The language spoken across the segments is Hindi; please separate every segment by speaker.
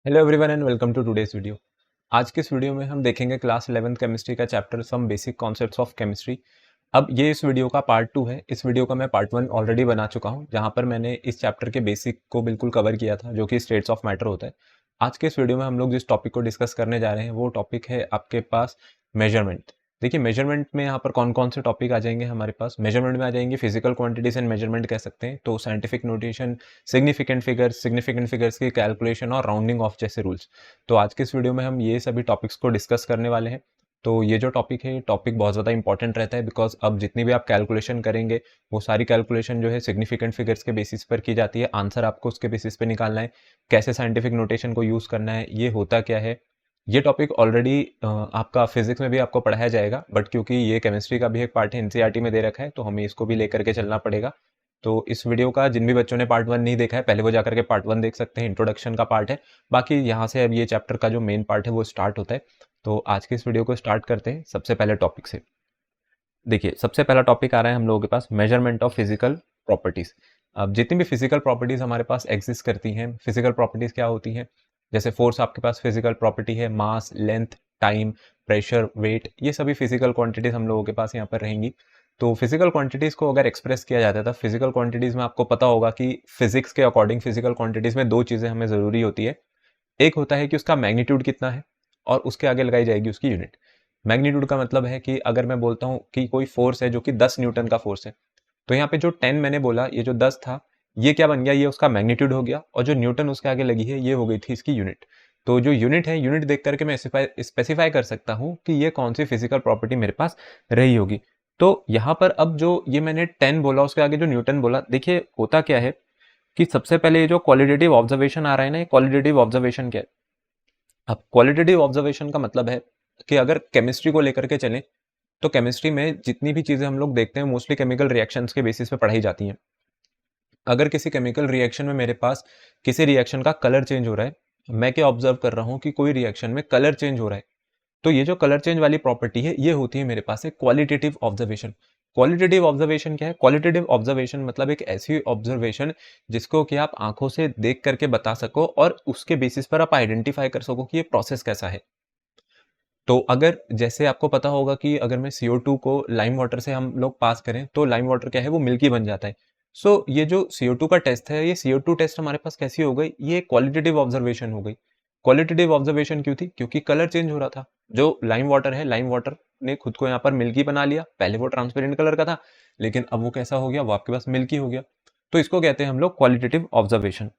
Speaker 1: Hello everyone and welcome to today's video. आज के इस वीडियो में हम देखेंगे क्लास 11th केमिस्ट्री का chapter some basic concepts of chemistry. अब ये इस वीडियो का पार्ट 2 है। इस वीडियो का मैं पार्ट 1 ऑलरेडी बना चुका हूँ, जहाँ पर मैंने इस चैप्टर के बेसिक को बिल्कुल कवर किया था, जो कि स्टेट्स ऑफ मैटर होता है। आज के इस वीडियो में हम लोग जिस टॉपिक को डिस्कस करने जा रहे हैं वो टॉपिक है आपके पास मेजरमेंट। देखिए मेजरमेंट में यहाँ पर कौन कौन से टॉपिक आ जाएंगे हमारे पास। मेजरमेंट में आ जाएंगे फिजिकल क्वांटिटीज एंड मेजरमेंट कह सकते हैं, तो साइंटिफिक नोटेशन, सिग्निफिकेंट फिगर्स की कैलकुलेशन और राउंडिंग ऑफ जैसे रूल्स। तो आज के इस वीडियो में हम ये सभी टॉपिक्स को डिस्कस करने वाले हैं। तो ये जो टॉपिक है, टॉपिक बहुत ज़्यादा इंपॉर्टेंट रहता है, बिकॉज अब जितनी भी आप कैलकुलेशन करेंगे वो सारी कैलकुलेशन जो है सिग्निफिकेंट फिगर्स के बेसिस पर की जाती है। आंसर आपको उसके बेसिस पे निकालना है, कैसे साइंटिफिक नोटेशन को यूज़ करना है, ये होता क्या है। ये टॉपिक ऑलरेडी आपका फिजिक्स में भी आपको पढ़ाया जाएगा, बट क्योंकि ये केमिस्ट्री का भी एक पार्ट है, एनसीईआरटी में दे रखा है, तो हमें इसको भी लेकर के चलना पड़ेगा। तो इस वीडियो का जिन भी बच्चों ने पार्ट 1 नहीं देखा है, पहले वो जाकर के पार्ट 1 देख सकते हैं, इंट्रोडक्शन का पार्ट है। बाकी यहाँ से अब ये चैप्टर का जो मेन पार्ट है वो स्टार्ट होता है। तो आज के इस वीडियो को स्टार्ट करते हैं सबसे पहले टॉपिक से। देखिए सबसे पहला टॉपिक आ रहा है हम लोगों के पास, मेजरमेंट ऑफ फिजिकल प्रॉपर्टीज। अब जितनी भी फिजिकल प्रॉपर्टीज हमारे पास एग्जिस्ट करती हैं, फिजिकल प्रॉपर्टीज क्या होती हैं? जैसे फोर्स आपके पास फिजिकल प्रॉपर्टी है, मास, लेंथ, टाइम, प्रेशर, वेट, ये सभी फिजिकल क्वांटिटीज हम लोगों के पास यहाँ पर रहेंगी। तो फिजिकल क्वांटिटीज को अगर एक्सप्रेस किया जाता था, फिजिकल क्वांटिटीज में आपको पता होगा कि फिजिक्स के अकॉर्डिंग फिजिकल क्वांटिटीज में दो चीजें हमें जरूरी होती है। एक होता है कि उसका मैग्नीट्यूड कितना है, और उसके आगे लगाई जाएगी उसकी यूनिट। मैग्नीट्यूड का मतलब है कि अगर मैं बोलता हूं कि कोई फोर्स है जो कि 10 न्यूटन का फोर्स है, तो यहाँ पे जो 10 मैंने बोला, ये जो 10 था, ये क्या बन गया, ये उसका मैग्नीट्यूड हो गया, और जो न्यूटन उसके आगे लगी है ये हो गई थी इसकी यूनिट। तो जो यूनिट है, यूनिट देख करके मैं स्पेसिफाई कर सकता हूँ कि ये कौन सी फिजिकल प्रॉपर्टी मेरे पास रही होगी। तो यहाँ पर अब जो ये मैंने 10 बोला, उसके आगे जो न्यूटन बोला, देखिए होता क्या है कि सबसे पहले ये जो क्वालिटेटिव ऑब्जर्वेशन आ रहा है ना, ये क्वालिटेटिव ऑब्जर्वेशन क्या है? अब क्वालिटेटिव ऑब्जर्वेशन का मतलब है कि अगर केमिस्ट्री को लेकर के चलें, तो केमिस्ट्री में जितनी भी चीजें हम लोग देखते हैं मोस्टली केमिकल रिएक्शंस के बेसिस पे पढ़ाई जाती हैं। अगर किसी केमिकल रिएक्शन में मेरे पास किसी रिएक्शन का कलर चेंज हो रहा है, मैं क्या ऑब्जर्व कर रहा हूं कि कोई रिएक्शन में कलर चेंज हो रहा है, तो ये जो कलर चेंज वाली प्रॉपर्टी है, ये होती है मेरे पास एक क्वालिटेटिव ऑब्जर्वेशन। क्वालिटेटिव ऑब्जर्वेशन क्या है? क्वालिटेटिव ऑब्जर्वेशन मतलब एक ऐसी ऑब्जर्वेशन जिसको कि आप आंखों से देख करके बता सको, और उसके बेसिस पर आप आइडेंटिफाई कर सको कि ये प्रोसेस कैसा है। तो अगर जैसे आपको पता होगा कि अगर मैं CO2 को लाइम वाटर से हम लोग पास करें, तो लाइम वाटर क्या है, वो मिल्की बन जाता है। सो ये जो CO2 का टेस्ट है, ये CO2 टेस्ट हमारे पास कैसी हो गई, ये क्वालिटेटिव ऑब्जर्वेशन हो गई। क्वालिटेटिव ऑब्जर्वेशन क्यों थी? क्योंकि कलर चेंज हो रहा था। जो लाइम वाटर है, लाइम वाटर ने खुद को यहाँ पर मिल्की बना लिया। पहले वो ट्रांसपेरेंट कलर का था, लेकिन अब वो कैसा हो गया, वो आपके पास मिल्की हो गया। तो इसको कहते हैं हम लोग क्वालिटेटिव ऑब्जर्वेशन।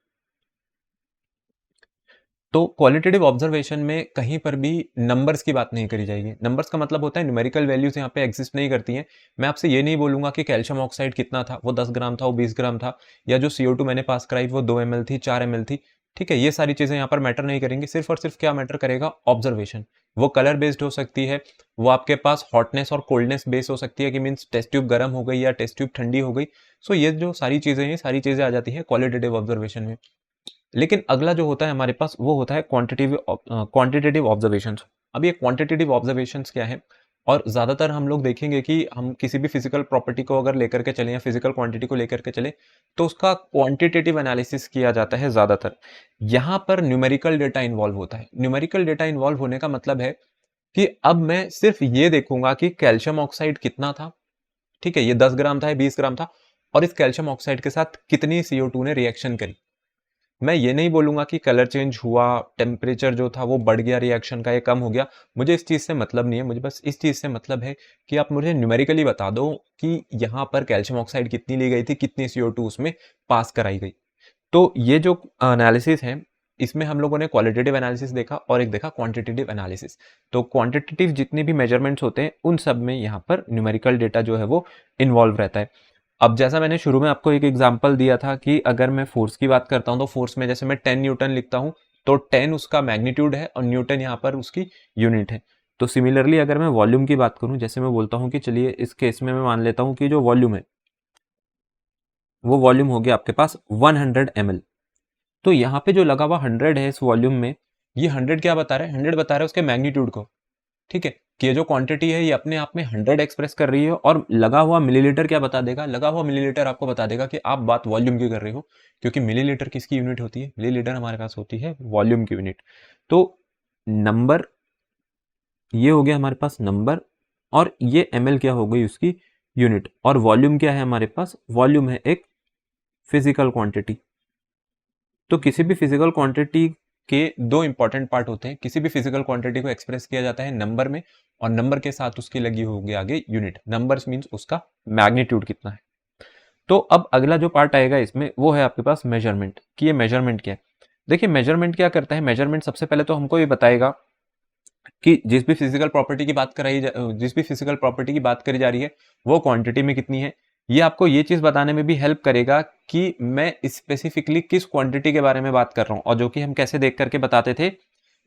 Speaker 1: तो क्वालिटेटिव ऑब्जर्वेशन में कहीं पर भी नंबर्स की बात नहीं करी जाएगी। नंबर्स का मतलब होता है न्यूमेरिकल वैल्यूज यहाँ पे एग्जिस्ट नहीं करती हैं। मैं आपसे ये नहीं बोलूंगा कि कैल्शियम ऑक्साइड कितना था, वो 10 ग्राम था, वो 20 ग्राम था, या जो CO2 मैंने पास कराई वो 2 ml थी, 4 ml थी। ठीक है, ये सारी चीजें यहाँ पर मैटर नहीं करेंगी। सिर्फ और सिर्फ क्या मैटर करेगा? ऑब्जर्वेशन। वो कलर बेस्ड हो सकती है, वो आपके पास हॉटनेस और कोल्डनेस बेस्ड हो सकती है, कि मीन्स टेस्ट ट्यूब गर्म हो गई या टेस्ट ट्यूब ठंडी हो गई। सो ये जो सारी चीजें हैं, सारी चीजें आ जाती है क्वालिटेटिव ऑब्जर्वेशन में। लेकिन अगला जो होता है हमारे पास, वो होता है क्वांटिटेटिव ऑब्जर्वेशंस। अब ये क्वांटिटेटिव ऑब्जर्वेशंस क्या है? और ज़्यादातर हम लोग देखेंगे कि हम किसी भी फिजिकल प्रॉपर्टी को अगर लेकर के चलें या फिजिकल क्वांटिटी को लेकर के चलें, तो उसका क्वांटिटेटिव एनालिसिस किया जाता है ज़्यादातर। यहाँ पर न्यूमेरिकल डेटा इन्वॉल्व होता है। न्यूमेरिकल डेटा इन्वॉल्व होने का मतलब है कि अब मैं सिर्फ ये देखूंगा कि कैल्शियम ऑक्साइड कितना था। ठीक है, ये 10 ग्राम था, 20 ग्राम था, और इस कैल्शियम ऑक्साइड के साथ कितनी CO2 ने रिएक्शन करी। मैं ये नहीं बोलूंगा कि कलर चेंज हुआ, टेम्परेचर जो था वो बढ़ गया, रिएक्शन का ये कम हो गया। मुझे इस चीज़ से मतलब नहीं है, मुझे बस इस चीज़ से मतलब है कि आप मुझे न्यूमेरिकली बता दो कि यहाँ पर कैल्शियम ऑक्साइड कितनी ली गई थी, कितनी CO2 उसमें पास कराई गई। तो ये जो एनालिसिस है, इसमें हम लोगों ने क्वालिटेटिव एनालिसिस देखा और एक देखा क्वांटिटेटिव एनालिसिस। तो क्वांटिटेटिव जितने भी मेजरमेंट्स होते हैं, उन सब में यहाँ पर न्यूमेरिकल डेटा जो है वो इन्वॉल्व रहता है। अब जैसा मैंने शुरू में आपको एक एग्जांपल दिया था कि अगर मैं फोर्स की बात करता हूं, तो फोर्स में जैसे मैं 10 न्यूटन लिखता हूं, तो 10 उसका मैग्नीट्यूड है और न्यूटन यहाँ पर उसकी यूनिट है। तो सिमिलरली अगर मैं वॉल्यूम की बात करूं, जैसे मैं बोलता हूं कि चलिए इस केस में मैं मान लेता हूं कि जो वॉल्यूम है, वो वॉल्यूम हो गया आपके पास 100 ml। तो यहाँ पे जो लगा हुआ 100 है इस वॉल्यूम में, ये 100 क्या बता रहा है? 100 बता रहा है उसके मैग्नीट्यूड को। ठीक है, कि ये जो क्वांटिटी है ये अपने आप में 100 एक्सप्रेस कर रही है, और लगा हुआ मिलीलीटर क्या बता देगा, लगा हुआ मिलीलीटर आपको बता देगा कि आप बात वॉल्यूम की कर रहे हो, क्योंकि मिलीलीटर किसकी यूनिट होती है, मिलीलीटर हमारे पास होती है वॉल्यूम की यूनिट। तो नंबर, ये हो गया हमारे पास नंबर, और ये ml क्या हो गई उसकी यूनिट, और वॉल्यूम क्या है हमारे पास, वॉल्यूम है एक फिजिकल क्वांटिटी। तो किसी भी फिजिकल क्वांटिटी के दो इंपॉर्टेंट पार्ट होते हैं, किसी भी फिजिकल क्वांटिटी को एक्सप्रेस किया जाता है नंबर में, और नंबर के साथ उसकी लगी होगी आगे यूनिट, नंबर्स मींस उसका मैग्नीट्यूड कितना है। तो अब अगला जो पार्ट आएगा इसमें वो है आपके पास मेजरमेंट, कि ये मेजरमेंट क्या है। देखिए मेजरमेंट क्या करता है, मेजरमेंट सबसे पहले तो हमको ये बताएगा कि जिस भी फिजिकल प्रॉपर्टी की बात करी जा रही है वो क्वांटिटी में कितनी है। ये आपको ये चीज बताने में भी हेल्प करेगा कि मैं स्पेसिफिकली किस क्वांटिटी के बारे में बात कर रहा हूँ, और जो कि हम कैसे देख करके बताते थे,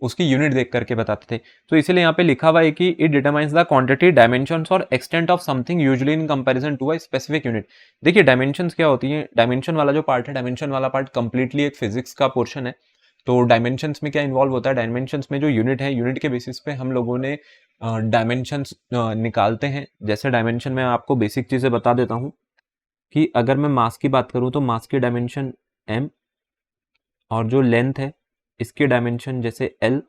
Speaker 1: उसकी यूनिट देख करके बताते थे। तो इसीलिए यहाँ पे लिखा हुआ है कि it determines the quantity, dimensions और extent of something usually in comparison to a specific unit. देखिए डायमेंशंस क्या होती है, डायमेंशन वाला जो पार्ट है, डायमेंशन वाला पार्ट कंप्लीटली एक फिजिक्स का पोर्शन है। तो डायमेंशंस में क्या इन्वॉल्व होता है, डायमेंशंस में जो यूनिट है, यूनिट के बेसिस पे हम लोगों ने डायमेंशंस निकालते हैं। जैसे डायमेंशन में आपको बेसिक चीज़ें बता देता हूँ कि अगर मैं मास की बात करूँ तो मास की डायमेंशन m, और जो लेंथ है इसकी डायमेंशन जैसे l,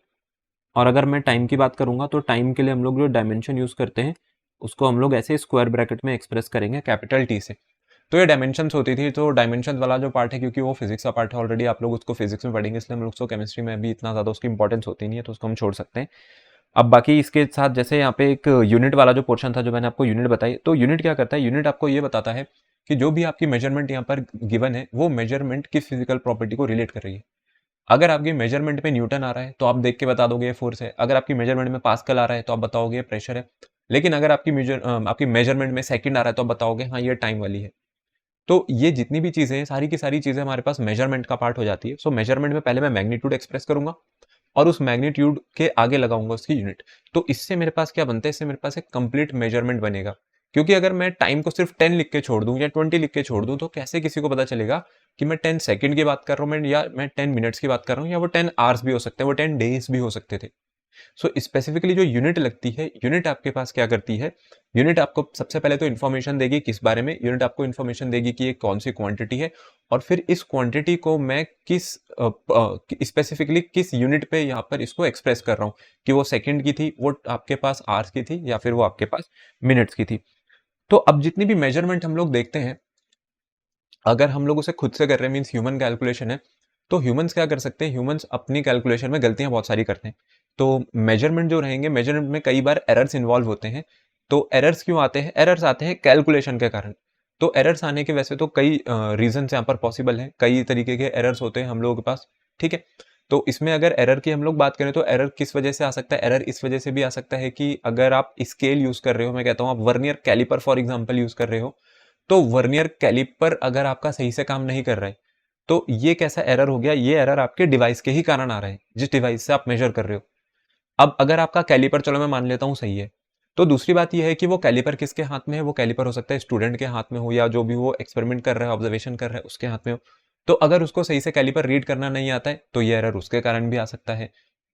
Speaker 1: और अगर मैं टाइम की बात करूँगा तो टाइम के लिए हम लोग जो डायमेंशन यूज़ करते हैं उसको हम लोग ऐसे स्क्वायर ब्रैकेट में एक्सप्रेस करेंगे कैपिटल T से। तो ये डायमेंशंस होती थी। तो डायमेंशंस वाला जो पार्ट है, क्योंकि वो फिजिक्स का पार्ट है ऑलरेडी, आप लोग उसको फिजिक्स में पढ़ेंगे, इसलिए हम लोग उसको केमिस्ट्री में भी इतना ज़्यादा उसकी इंपॉर्टेंस होती नहीं है, तो उसको हम छोड़ सकते हैं। अब बाकी इसके साथ जैसे यहाँ पे एक यूनिट वाला जो पोर्शन था, जो मैंने आपको यूनिट बताई, तो यूनिट क्या करता है, यूनिट आपको ये बताता है कि जो भी आपकी मेजरमेंट यहाँ पर गिवन है वो मेजरमेंट किस फिजिकल प्रॉपर्टी को रिलेट कर रही है। अगर आपकी मेजरमेंट में न्यूटन आ रहा है तो आप देख के बता दोगे ये फोर्स है, अगर आपकी मेजरमेंट में पास्कल आ रहा है तो आप बताओगे ये प्रेशर है, लेकिन अगर आपकी मेजरमेंट में सेकंड आ रहा है तो आप बताओगे हाँ ये टाइम वाली है। तो ये जितनी भी चीजें हैं, सारी की सारी चीजें हमारे पास मेजरमेंट का पार्ट हो जाती है। सो मेजरमेंट में पहले मैं मैग्नीट्यूड एक्सप्रेस करूंगा और उस मैग्नीट्यूड के आगे लगाऊंगा उसकी यूनिट। तो इससे मेरे पास क्या बनता है, इससे मेरे पास एक कंप्लीट मेजरमेंट बनेगा। क्योंकि अगर मैं टाइम को सिर्फ 10 लिख के छोड़ दूं या 20 लिख के छोड़ दूं तो कैसे किसी को पता चलेगा कि मैं 10 सेकंड की बात कर रहा हूं, या मैं 10 मिनट्स की बात कर रहा हूं, या वो 10 आवर्स भी हो सकते हैं, वो 10 डेज भी हो सकते थे। सो स्पेसिफिकली जो यूनिट लगती है, यूनिट आपके पास क्या करती है, यूनिट आपको सबसे पहले तो इन्फॉर्मेशन देगी किस बारे में, यूनिट आपको इन्फॉर्मेशन देगी कि ये कौन सी क्वांटिटी है, और फिर इस क्वांटिटी को मैं किस स्पेसिफिकली किस यूनिट पे यहाँ पर इसको एक्सप्रेस कर रहा हूँ, कि वो सेकंड की थी, वो आपके पास आवर्स की थी, या फिर वो आपके पास मिनट्स की थी। तो अब जितनी भी मेजरमेंट हम लोग देखते हैं, अगर हम लोग उसे खुद से कर रहे हैं, मीन्स ह्यूमन कैलकुलेशन है, तो ह्यूमंस क्या कर सकते हैं, ह्यूमंस अपनी कैलकुलेशन में गलतियां बहुत सारी करते हैं। तो मेजरमेंट जो रहेंगे, मेजरमेंट में कई बार एरर्स इन्वॉल्व होते हैं। तो एरर्स क्यों आते हैं, एरर्स आते हैं कैलकुलेशन के कारण। तो एरर्स आने के वैसे तो कई रीजन यहाँ पर पॉसिबल है, कई तरीके के एरर्स होते हैं हम लोगों के पास, ठीक है। तो इसमें अगर एरर की हम लोग बात करें तो एरर किस वजह से आ सकता है, एरर इस वजह से भी आ सकता है कि अगर आप स्केल यूज कर रहे हो, मैं कहता हूँ आप vernier caliper for example use कर रहे हो, तो वर्नियर कैलिपर अगर आपका सही से काम नहीं कर रहा है, तो ये कैसा एरर हो गया, ये एरर आपके डिवाइस के ही कारण आ रहा है, जिस डिवाइस से आप मेजर कर रहे हो। अब अगर आपका कैलिपर, चलो मैं मान लेता हूं सही है, तो दूसरी बात यह है कि वो कैलिपर किसके हाथ में है, वो कैलिपर हो सकता है स्टूडेंट के हाथ में हो, या जो भी वो एक्सपेरिमेंट कर रहा है, ऑब्जर्वेशन कर रहा है, उसके हाथ में हो। तो अगर उसको सही से कैलिपर रीड करना नहीं आता है तो ये एरर उसके कारण भी आ सकता है।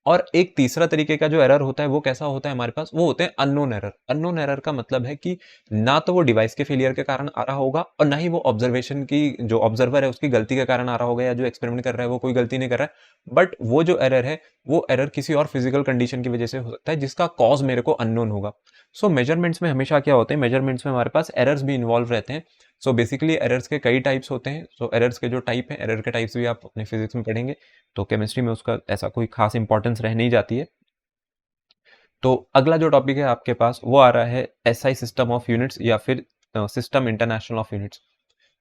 Speaker 1: और एक तीसरा तरीके का जो एरर होता है वो कैसा होता है हमारे पास, वो होते हैं अननोन एरर। अननोन एरर का मतलब है कि ना तो वो डिवाइस के फेलियर के कारण आ रहा होगा, और ना ही वो ऑब्जर्वेशन की, जो ऑब्जर्वर है उसकी गलती के कारण आ रहा होगा, या जो एक्सपेरिमेंट कर रहा है वो कोई गलती नहीं कर रहा है, बट वो जो एरर है वो एरर किसी और फिजिकल कंडीशन की वजह से हो सकता है, जिसका कॉज मेरे को अननोन होगा। सो मेजरमेंट्स में हमेशा क्या होते हैं, मेजरमेंट्स में हमारे पास एरर्स भी इन्वॉल्व रहते हैं। सो बेसिकली एरर्स के कई टाइप्स होते हैं। सो एरर्स के जो टाइप है, एरर के टाइप्स भी आप अपने फिजिक्स में पढ़ेंगे, तो केमिस्ट्री में उसका ऐसा कोई खास इंपॉर्टेंस रह नहीं जाती है। तो अगला जो टॉपिक है आपके पास वो आ रहा है एसआई सिस्टम ऑफ यूनिट्स, या फिर सिस्टम इंटरनेशनल ऑफ यूनिट्स।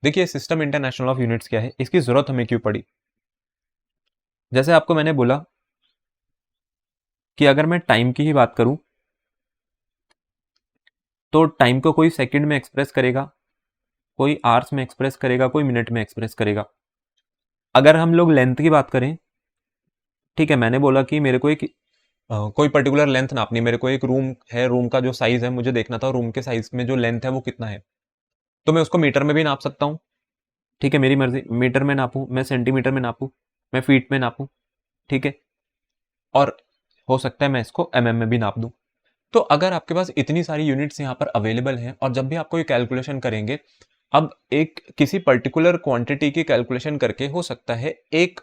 Speaker 1: देखिए सिस्टम इंटरनेशनल ऑफ यूनिट्स क्या है, इसकी जरूरत हमें क्यों पड़ी। जैसे आपको मैंने बोला कि अगर मैं टाइम की ही बात करूं तो टाइम को कोई सेकंड में एक्सप्रेस करेगा, कोई आवर्स में एक्सप्रेस करेगा, कोई मिनट में एक्सप्रेस करेगा। अगर हम लोग लेंथ की बात करें, ठीक है, मैंने बोला कि मेरे को एक कोई पर्टिकुलर लेंथ नापनी है, मेरे को एक रूम है, रूम का जो साइज है मुझे देखना था, रूम के साइज में जो लेंथ है वो कितना है, तो मैं उसको मीटर में भी नाप सकता हूँ, ठीक है, मेरी मर्जी, मीटर में नापूं, मैं सेंटीमीटर में नापूं, मैं फीट में नापूं, ठीक है, और हो सकता है मैं इसको mm में भी नाप दूं। तो अगर आपके पास इतनी सारी यूनिट्स यहाँ पर अवेलेबल हैं और जब भी आप कोई कैलकुलेशन करेंगे, अब एक किसी पर्टिकुलर क्वांटिटी की कैलकुलेशन करके हो सकता है एक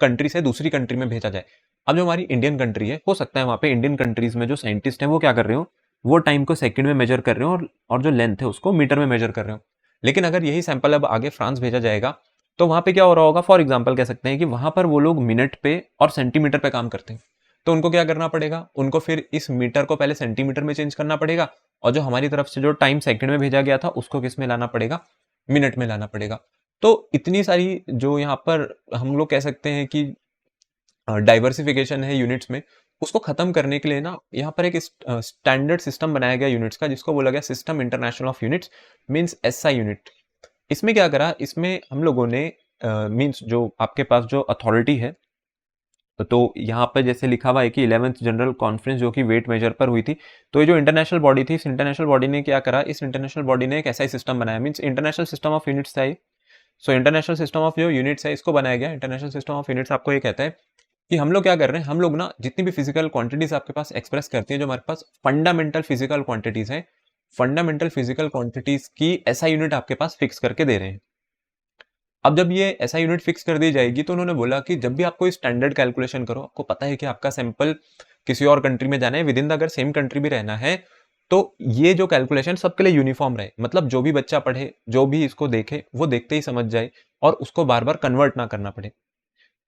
Speaker 1: कंट्री से दूसरी कंट्री में भेजा जाए। अब जो हमारी इंडियन कंट्री है, हो सकता है वहाँ पे इंडियन कंट्रीज में जो साइंटिस्ट हैं वो क्या कर रहे हो, वो टाइम को सेकंड में मेजर कर रहे हो और जो लेंथ है उसको मीटर में मेजर कर रहे हो। लेकिन अगर यही सैंपल अब आगे फ्रांस भेजा जाएगा तो वहाँ पे क्या हो रहा होगा, फॉर एग्जाम्पल कह सकते हैं कि वहाँ पर वो लोग मिनट पे और सेंटीमीटर पे काम करते हैं। तो उनको क्या करना पड़ेगा, उनको फिर इस मीटर को पहले सेंटीमीटर में चेंज करना पड़ेगा और जो हमारी तरफ से जो टाइम सेकंड में भेजा गया था उसको किस में लाना पड़ेगा, मिनट में लाना पड़ेगा। तो इतनी सारी जो यहाँ पर हम लोग कह सकते हैं कि डाइवर्सिफिकेशन है यूनिट्स में, उसको खत्म करने के लिए ना यहाँ पर एक स्टैंडर्ड सिस्टम बनाया गया यूनिट्स का, जिसको बोला गया system international of units, means SI unit. इसमें क्या करा, इसमें हम लोगों ने मींस जो आपके पास जो अथॉरिटी है, तो यहाँ पर जैसे लिखा हुआ है कि 11th जनरल कॉन्फ्रेंस जो कि वेट मेजर पर हुई थी, तो ये जो इंटरनेशनल बॉडी थी, इस इंटरनेशनल बॉडी ने क्या करा, इस इंटरनेशनल बॉडी ने एक ऐसा सिस्टम बनाया, means international system of units था। सो इंटरनेशनल सिस्टम ऑफ जो यूनिट्स है इसको बनाया गया। इंटरनेशनल सिस्टम ऑफ यूनिट्स आपको ये कहता है कि हम लोग क्या कर रहे हैं, हम लोग ना जितनी भी फिजिकल क्वांटिटीज आपके पास एक्सप्रेस करती हैं, जो हमारे पास फंडामेंटल फिजिकल क्वांटिटीज हैं, फंडामेंटल फिजिकल क्वांटिटीज की ऐसा यूनिट आपके पास फिक्स करके दे रहे हैं। अब जब ये ऐसा यूनिट फिक्स कर दी जाएगी तो उन्होंने बोला कि जब भी आप कोई स्टैंडर्ड कैलकुलेशन करो, आपको पता है कि आपका सैंपल किसी और कंट्री में जाना है, विद इन द अगर सेम कंट्री भी रहना है, तो ये जो कैलकुलेशन सबके लिए यूनिफॉर्म रहे, मतलब जो भी बच्चा पढ़े, जो भी इसको देखे, वो देखते ही समझ जाए और उसको बार बार कन्वर्ट ना करना पड़े।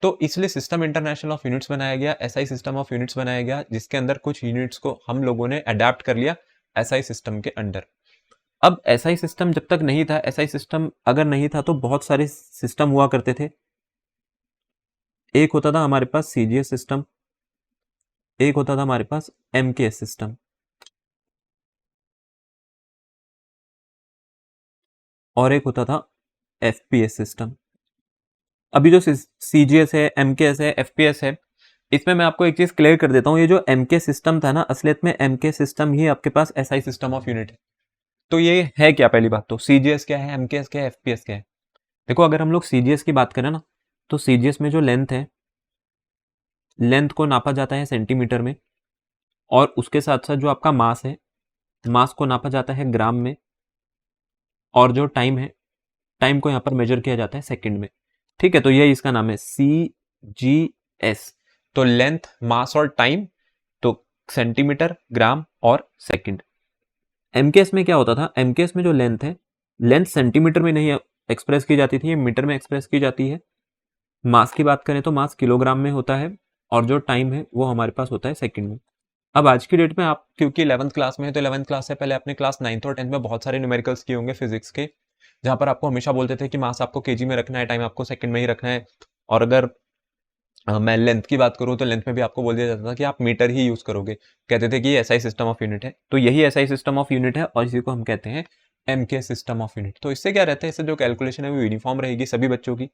Speaker 1: तो इसलिए सिस्टम इंटरनेशनल ऑफ यूनिट्स बनाया गया, एसआई सिस्टम ऑफ यूनिट्स बनाया गया, जिसके अंदर कुछ यूनिट्स को हम लोगों ने अडेप्ट कर लिया एसआई सिस्टम के अंडर। अब एसआई सिस्टम जब तक नहीं था, एसआई सिस्टम अगर नहीं था तो बहुत सारे सिस्टम हुआ करते थे। एक होता था हमारे पास सीजीएस सिस्टम, एक होता था हमारे पास एमकेएस सिस्टम, और एक होता था एफपीएस सिस्टम। अभी जो सीजीएस है, एमकेएस है, एफपीएस है, इसमें मैं आपको एक चीज क्लियर कर देता हूं, ये जो एमके सिस्टम था ना, असलियत में एमके सिस्टम ही आपके पास एसआई सिस्टम ऑफ यूनिट है। तो ये है क्या, पहली बात तो सीजीएस क्या है, एमकेएस क्या है, एफपीएस क्या है। देखो अगर हम लोग सीजीएस की बात करें ना, तो सीजीएस में जो लेंथ है, लेंथ को नापा जाता है सेंटीमीटर में, और उसके साथ साथ जो आपका मास है, मास को नापा जाता है ग्राम में, और जो टाइम है, टाइम को यहाँ पर मेजर किया जाता है सेकंड में। ठीक है, तो यही इसका नाम है सीजीएस। तो लेंथ, मास और टाइम, तो सेंटीमीटर, ग्राम और सेकंड। एमकेएस में क्या होता था, एमकेएस में जो लेंथ है, लेंथ सेंटीमीटर में नहीं एक्सप्रेस की जाती थी, ये मीटर में एक्सप्रेस की जाती है। मास की बात करें तो मास किलोग्राम में होता है, और जो टाइम है वो हमारे पास होता है सेकंड में। अब आज की डेट में आप क्योंकि 11th क्लास में है, तो 11th क्लास से पहले अपने क्लास 9th और 10th में बहुत सारे न्यूमेरिकल्स किए होंगे फिजिक्स के, जहां पर आपको हमेशा बोलते थे कि मास आपको केजी में रखना है, टाइम आपको सेकंड में ही रखना है। और अगर मैं लेंथ की बात करूं तो लेंथ में भी आपको बोल दिया जाता था कि आप मीटर ही यूज करोगे, कहते थे कि ये एसआई सिस्टम ऑफ यूनिट है। तो यही एसआई सिस्टम ऑफ यूनिट है और इसी को हम कहते हैं एमके सिस्टम ऑफ यूनिट। तो इससे क्या रहता है, इससे जो कैलकुलेशन है वो यूनिफॉर्म रहेगी सभी बच्चों की।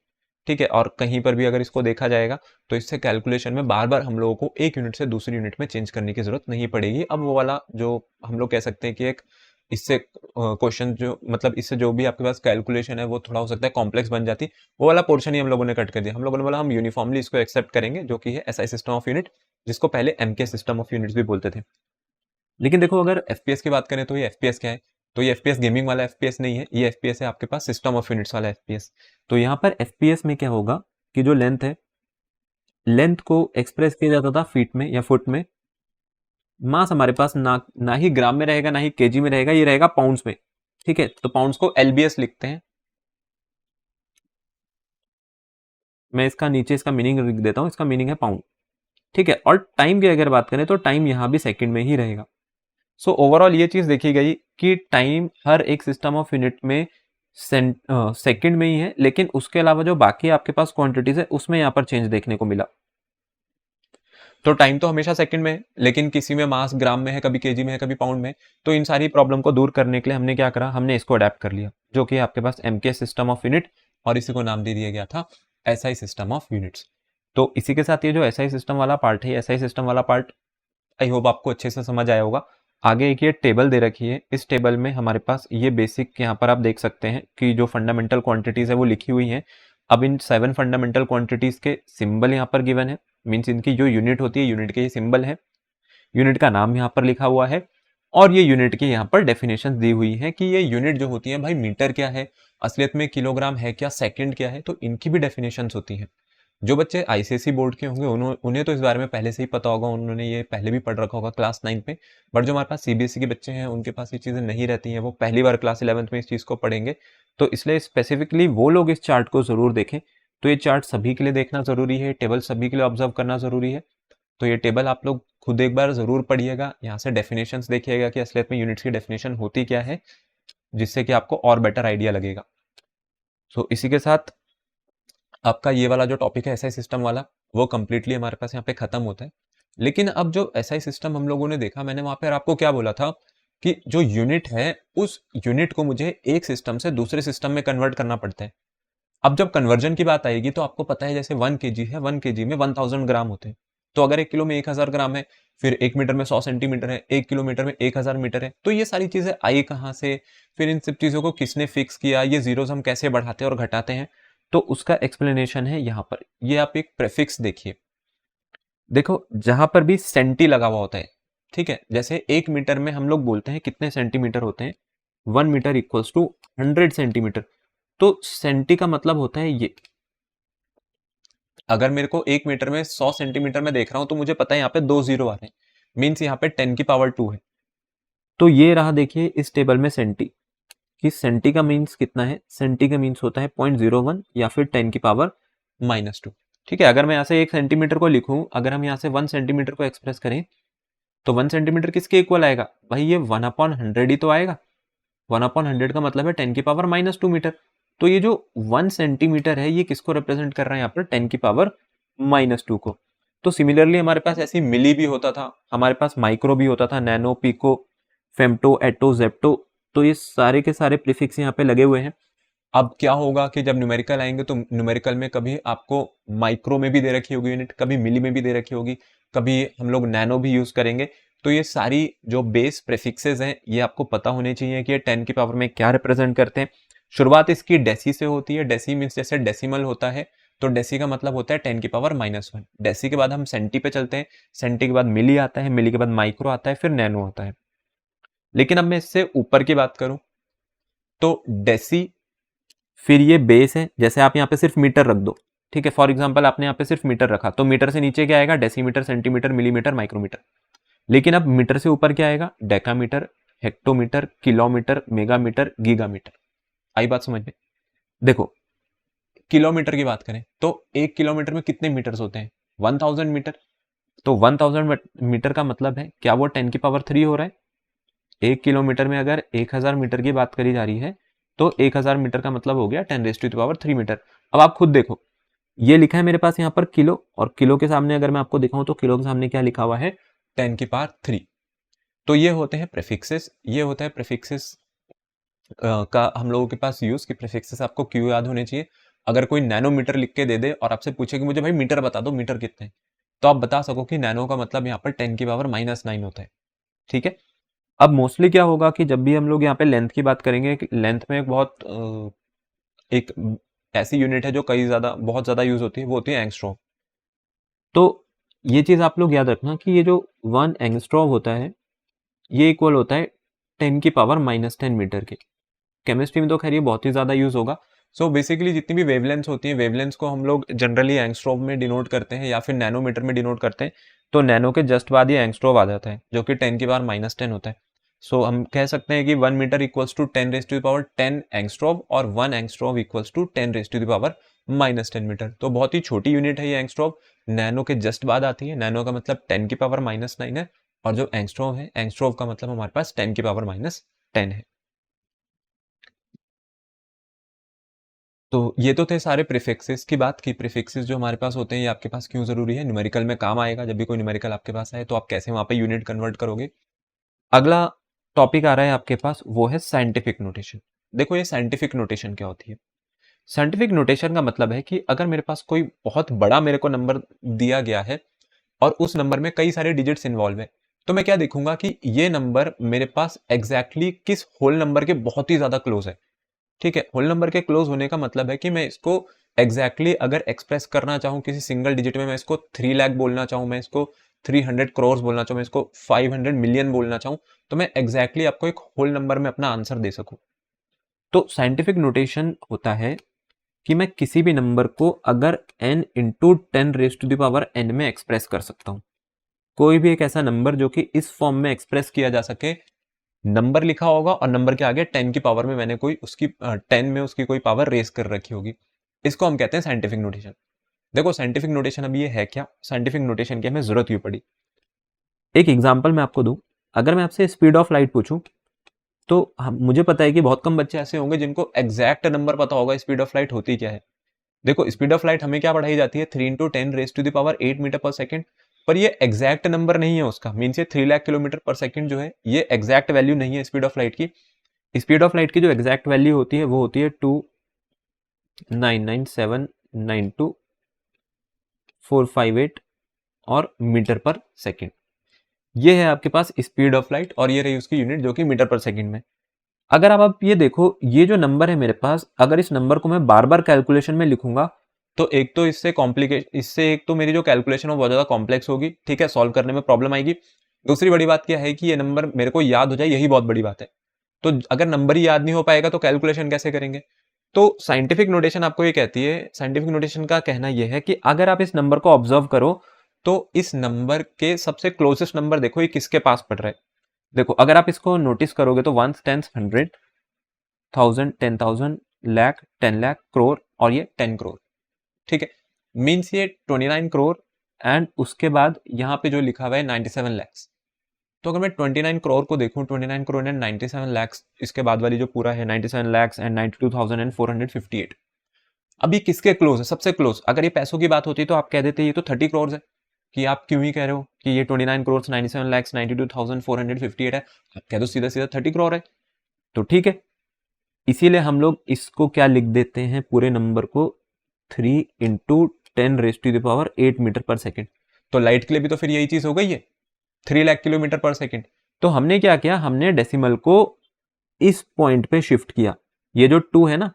Speaker 1: ठीक है, और कहीं पर भी अगर इसको देखा जाएगा तो इससे कैलकुलेशन में बार बार हम लोगों को एक यूनिट से दूसरी यूनिट में चेंज करने की जरूरत नहीं पड़ेगी। अब वो वाला जो हम लोग कह सकते हैं कि एक इससे क्वेश्चन जो मतलब इससे जो भी आपके पास कैलकुलेशन है वो थोड़ा हो सकता है कॉम्प्लेक्स बन जाती, वो वाला पोर्शन ही हम लोगों ने कट कर दिया। हम लोगों ने बोला हम यूनिफॉर्मली इसको एक्सेप्ट करेंगे, जो कि है एसआई सिस्टम ऑफ यूनिट, जिसको पहले एमके सिस्टम ऑफ यूनिट्स भी बोलते थे। लेकिन देखो अगर एफपीएस की बात करें तो ये एफपीएस क्या है, तो ये एफपीएस गेमिंग वाला एफपीएस नहीं है, ये एफपीएस है आपके पास सिस्टम ऑफ यूनिट्स वाला एफपीएस। तो यहाँ पर एफपीएस में क्या होगा कि जो लेंथ है, लेंथ को एक्सप्रेस किया जाता था फीट में या फुट में। मास हमारे पास ना ही ग्राम में रहेगा, ना ही केजी में रहेगा, ये रहेगा पाउंड्स में। ठीक है, तो पाउंड्स को एलबीएस लिखते हैं। मैं इसका नीचे इसका मीनिंग लिख देता हूं, इसका मीनिंग है पाउंड। ठीक है, और टाइम की अगर बात करें तो टाइम यहां भी सेकंड में ही रहेगा। सो ओवरऑल ये चीज देखी गई कि टाइम हर एक सिस्टम ऑफ यूनिट में सेकंड में ही है, लेकिन उसके अलावा जो बाकी आपके पास क्वांटिटीज है उसमें यहाँ पर चेंज देखने को मिला। तो टाइम तो हमेशा सेकंड में है, लेकिन किसी में मास ग्राम में है, कभी केजी में है, कभी पाउंड में है। तो इन सारी प्रॉब्लम को दूर करने के लिए हमने क्या करा, हमने इसको अडेप्ट कर लिया, जो कि आपके पास एमके सिस्टम ऑफ यूनिट, और इसी को नाम दे दिया गया था एसआई सिस्टम ऑफ यूनिट्स। तो इसी के साथ ये जो एसआई सिस्टम वाला पार्ट है, एसआई सिस्टम वाला पार्ट आई होप आपको अच्छे से समझ आया होगा। आगे एक ये टेबल दे रखी है, इस टेबल में हमारे पास ये बेसिक यहाँ पर आप देख सकते हैं कि जो फंडामेंटल क्वांटिटीज है वो लिखी हुई हैं। अब इन 7 फंडामेंटल क्वांटिटीज के सिंबल यहाँ पर गिवन है, मीन्स इनकी जो यूनिट होती है, यूनिट के ये सिंबल है। यूनिट का नाम यहाँ पर लिखा हुआ है और ये यूनिट की यहाँ पर डेफिनेशन दी हुई है कि ये यूनिट जो होती है भाई मीटर क्या है, असलियत में किलोग्राम है क्या, सेकंड क्या है, तो इनकी भी डेफिनेशंस होती हैं। जो बच्चे आईसीएसई बोर्ड के होंगे उन्हें तो इस बारे में पहले से ही पता होगा, उन्होंने ये पहले भी पढ़ रखा होगा क्लास 9 में। बट जो हमारे पास सीबीएसई के बच्चे हैं उनके पास ये चीज़ें नहीं रहती हैं, वो पहली बार क्लास 11th में इस चीज़ को पढ़ेंगे। तो इसलिए स्पेसिफिकली वो लोग इस चार्ट को ज़रूर देखें। तो ये चार्ट सभी के लिए देखना ज़रूरी है, टेबल सभी के लिए ऑब्जर्व करना ज़रूरी है। तो ये टेबल आप लोग खुद एक बार ज़रूर पढ़िएगा, यहाँ से डेफिनेशंस देखिएगा कि असलियत में यूनिट्स की डेफिनेशन होती क्या है, जिससे कि आपको और बेटर आइडिया लगेगा। सो इसी के साथ आपका ये वाला जो टॉपिक है एसआई सिस्टम वाला, वो कंप्लीटली हमारे पास यहाँ पे खत्म होता है। लेकिन अब जो एसआई सिस्टम हम लोगों ने देखा, मैंने वहाँ पर आपको क्या बोला था कि जो यूनिट है उस यूनिट को मुझे एक सिस्टम से दूसरे सिस्टम में कन्वर्ट करना पड़ता है। अब जब कन्वर्जन की बात आएगी तो आपको पता है जैसे 1 kg है, 1 kg में 1000 ग्राम होते हैं। तो अगर 1 किलो में 1000 ग्राम है, फिर 1 मीटर में 100 सेंटीमीटर है, 1 किलोमीटर में 1000 मीटर है, तो ये सारी चीजें आई कहाँ से, फिर इन सब चीजों को किसने फिक्स किया, ये जीरोस हम कैसे बढ़ाते हैं और घटाते हैं, तो उसका एक्सप्लेनेशन है यहाँ पर। ये आप एक प्रेफिक्स देखिए, देखो जहां पर भी सेंटी लगा हुआ होता है, ठीक है, जैसे 1 मीटर में हम लोग बोलते हैं कितने सेंटीमीटर होते हैं, 1 मीटर इक्वल्स टू 100 सेंटीमीटर। तो सेंटी का मतलब होता है ये, अगर मेरे को 1 मीटर में 100 सेंटीमीटर में देख रहा हूं तो मुझे पता है यहाँ पे 2 जीरो आ रहे हैं, मीन्स यहाँ पे 10 की पावर 2 है। तो ये रहा देखिए इस टेबल में सेंटी, कि सेंटी का मीन्स कितना है, सेंटी का मीन्स होता है 0.01 या फिर 10 की पावर -2। ठीक है, अगर मैं यहाँ से 1 सेंटीमीटर को लिखूं, अगर हम यहाँ से 1 सेंटीमीटर को एक्सप्रेस करें तो 1 सेंटीमीटर किसके इक्वल आएगा भाई, ये 1/100 ही तो आएगा। 1/100 का मतलब है 10 की पावर -2 मीटर। तो ये जो 1 सेंटीमीटर है ये किसको रिप्रेजेंट कर रहा है यहाँ पर, 10 की पावर -2 को। तो सिमिलरली हमारे पास ऐसी मिली भी होता था, हमारे पास माइक्रो भी होता था, नैनो, पिको, फेम्टो, एटो, जेप्टो। तो ये सारे के सारे प्रीफिक्स यहाँ पे लगे हुए हैं। अब क्या होगा कि जब न्यूमेरिकल आएंगे तो न्यूमेरिकल में कभी आपको माइक्रो में भी दे रखी होगी यूनिट, कभी मिली में भी दे रखी होगी, कभी हम लोग नैनो भी यूज करेंगे। तो ये सारी जो बेस प्रीफिक्सेस हैं ये आपको पता होने चाहिए कि ये 10 की पावर में क्या रिप्रेजेंट करते हैं। शुरुआत इसकी डेसी से होती है, डेसी मीन्स जैसे डेसिमल होता है, तो डेसी का मतलब होता है 10 की पावर -1। डेसी के बाद हम सेंटी पे चलते हैं, सेंटी के बाद मिली आता है, मिली के बाद माइक्रो आता है, फिर नैनो आता है। लेकिन अब मैं इससे ऊपर की बात करूं तो डेसी, फिर ये बेस है, जैसे आप यहाँ पे सिर्फ मीटर रख दो, ठीक है, फॉर एग्जांपल आपने यहाँ पे सिर्फ मीटर रखा, तो मीटर से नीचे क्या आएगा, डेसीमीटर, सेंटीमीटर, मिलीमीटर, माइक्रोमीटर। लेकिन अब मीटर से ऊपर क्या आएगा, डेकामीटर, हेक्टोमीटर, किलोमीटर, मेगामीटर, गीगामीटर। आई बात समझ में? देखो किलोमीटर की बात करें तो 1 किलोमीटर में कितने मीटर्स होते हैं, 1000 मीटर। तो 1000 मीटर का मतलब है क्या वो 10 की पावर 3 हो रहा है। 1 किलोमीटर में अगर 1000 मीटर की बात करी जा रही है तो 1000 मीटर का मतलब हो गया 10⁻³ मीटर। अब आप खुद देखो, ये लिखा है मेरे पास यहाँ पर किलो, और किलो के सामने अगर मैं आपको दिखाऊं तो किलो के सामने क्या लिखा हुआ है, 10 की पावर 3। तो ये होते हैं प्रीफिक्सेस, ये होता है प्रीफिक्सेस का हम लोगों के पास यूज, कि प्रीफिक्सेस आपको क्यों याद होने चाहिए। अगर कोई नैनोमीटर लिख के दे दे और आपसे पूछे कि मुझे भाई मीटर बता दो, मीटर कितने, तो आप बता सको कि नैनो का मतलब यहाँ पर 10 की पावर -9 होता है। ठीक है, अब मोस्टली क्या होगा कि जब भी हम लोग यहाँ पे लेंथ की बात करेंगे, लेंथ में एक बहुत एक ऐसी यूनिट है जो बहुत ज्यादा यूज होती है, वो होती है एंगस्ट्रॉम। तो ये चीज आप लोग याद रखना कि ये जो 1 एंगस्ट्रॉम होता है ये इक्वल होता है 10 की पावर -10 मीटर के। केमिस्ट्री में तो खैर ये बहुत ही ज्यादा यूज होगा। सो बेसिकली जितनी भी वेवलेंथ होती है, वेवलेंथ को हम लोग जनरली एंगस्ट्रॉम में डिनोट करते हैं या फिर नैनोमीटर में डिनोट करते हैं। तो नैनो के जस्ट बाद ये एंगस्ट्रॉम आ जाता है जो कि 10 की पावर -10 होता है। सो हम कह सकते हैं कि 1 मीटर इक्वल्स टू 10⁻10 एंगस्ट्रॉम और 1 एंगस्ट्रॉम इक्वल्स टू 10⁻⁻10 मीटर। तो बहुत ही छोटी यूनिट है ये एंगस्ट्रॉम, नैनो के जस्ट बाद आती है। नैनो का मतलब 10 की पावर -9 है, और जो एंगस्ट्रॉम है, एंगस्ट्रॉम का मतलब हमारे पास 10 की पावर -10 है। तो ये तो थे सारे प्रीफिक्सेस की बात की, प्रीफिक्सेस जो हमारे पास होते हैं ये आपके पास क्यों जरूरी है, न्यूमेरिकल में काम आएगा। जब भी कोई न्यूमेरिकल आपके पास आए तो आप कैसे वहां पे यूनिट कन्वर्ट करोगे। अगला टॉपिक आ रहा है आपके पास, वो है साइंटिफिक नोटेशन। देखो ये साइंटिफिक नोटेशन क्या होती है। साइंटिफिक नोटेशन का मतलब है कि अगर मेरे पास कोई बहुत बड़ा मेरे को नंबर दिया गया है और उस नंबर में कई सारे डिजिट्स इन्वॉल्व है, तो मैं क्या देखूंगा कि ये नंबर मेरे पास एग्जैक्टली किस होल नंबर के बहुत ही ज्यादा क्लोज है। ठीक है, होल नंबर के क्लोज होने का मतलब है कि मैं इसको एग्जैक्टली अगर एक्सप्रेस करना चाहूँ किसी सिंगल डिजिट में, मैं इसको 3 लाख बोलना चाहूँ, मैं इसको 300 करोड़ बोलना चाहूँ, मैं इसको 500 मिलियन बोलना चाहूँ, तो मैं एग्जैक्टली आपको एक होल नंबर में अपना आंसर दे सकूँ। तो साइंटिफिक नोटेशन होता है कि मैं किसी भी नंबर को अगर n इंटू 10⁻n में एक्सप्रेस कर सकता हूं। कोई भी एक ऐसा नंबर जो कि इस फॉर्म में एक्सप्रेस किया जा सके, नंबर लिखा होगा और नंबर के आगे 10 की पावर में मैंने कोई उसकी 10 में उसकी कोई पावर रेस कर रखी होगी, इसको हम कहते हैं साइंटिफिक नोटेशन। देखो साइंटिफिक नोटेशन अब ये है क्या, साइंटिफिक नोटेशन की हमें जरूरत क्यों पड़ी। एक एग्जाम्पल मैं आपको दूं, अगर मैं आपसे स्पीड ऑफ लाइट पूछूं तो मुझे पता है कि बहुत कम बच्चे ऐसे होंगे जिनको एग्जैक्ट नंबर पता होगा स्पीड ऑफ लाइट होती क्या है। देखो स्पीड ऑफ लाइट हमें क्या पढ़ाई जाती है, 3 इंटू 10⁻8 मीटर पर सेकेंड, पर ये एग्जैक्ट नंबर नहीं है उसका, मीन्स ये 3 लाख किलोमीटर पर सेकेंड जो है ये एग्जैक्ट वैल्यू नहीं है स्पीड ऑफ लाइट की। स्पीड ऑफ लाइट की जो एग्जैक्ट वैल्यू होती है वो होती है 299,792,458 और मीटर पर सेकेंड। ये है आपके पास स्पीड ऑफ लाइट और ये रही उसकी यूनिट जो कि मीटर पर सेकेंड में। अगर आप ये देखो, ये जो नंबर है मेरे पास, अगर इस नंबर को मैं बार बार कैलकुलेशन में लिखूंगा तो एक तो इससे एक तो मेरी जो कैलकुलेशन है वो बहुत ज्यादा कॉम्प्लेक्स होगी, ठीक है, सॉल्व करने में प्रॉब्लम आएगी। दूसरी बड़ी बात क्या है कि ये नंबर मेरे को याद हो जाए, यही बहुत बड़ी बात है। तो अगर नंबर ही याद नहीं हो पाएगा तो कैलकुलेशन कैसे करेंगे। तो साइंटिफिक नोटेशन आपको ये कहती है, साइंटिफिक नोटेशन का कहना यह है कि अगर आप इस नंबर को ऑब्जर्व करो तो इस नंबर के सबसे क्लोजेस्ट नंबर देखो ये किसके पास पड़ रहा है। देखो अगर आप इसको नोटिस करोगे तो 1 10 100 1000 10,000 लाख 10 लाख करोड़ और ये 10 करोड़, ठीक है, मीन्स ये 29 करोड़ एंड उसके बाद यहाँ पे जो लिखा हुआ है 97 लैक्स। तो अगर मैं 29 करोड़ को देखूं, 29 करोड़ एंड 97 लैक्स, इसके बाद वाली जो पूरा है 97 लैक्स एंड 92,458। अब ये किसके क्लोज है, सबसे क्लोज। अगर ये पैसों की बात होती तो आप कह देते ये तो 30 करोड़ है, कि आप क्यों ही कह रहे हो कि ये 29 करोड़ 97 लैक्स 92,458 है, आप कह दो सीधा सीधा 30 करोड़ है। तो ठीक है, इसीलिए हम लोग इसको क्या लिख देते हैं, पूरे नंबर को 3 इंटू 10⁻8 मीटर पर सेकेंड। तो लाइट के लिए भी तो फिर यही चीज हो गई है, 3 लाख किलोमीटर पर सेकेंड। तो हमने क्या किया, हमने डेसिमल को इस पॉइंट पे शिफ्ट किया। ये जो 2 है ना,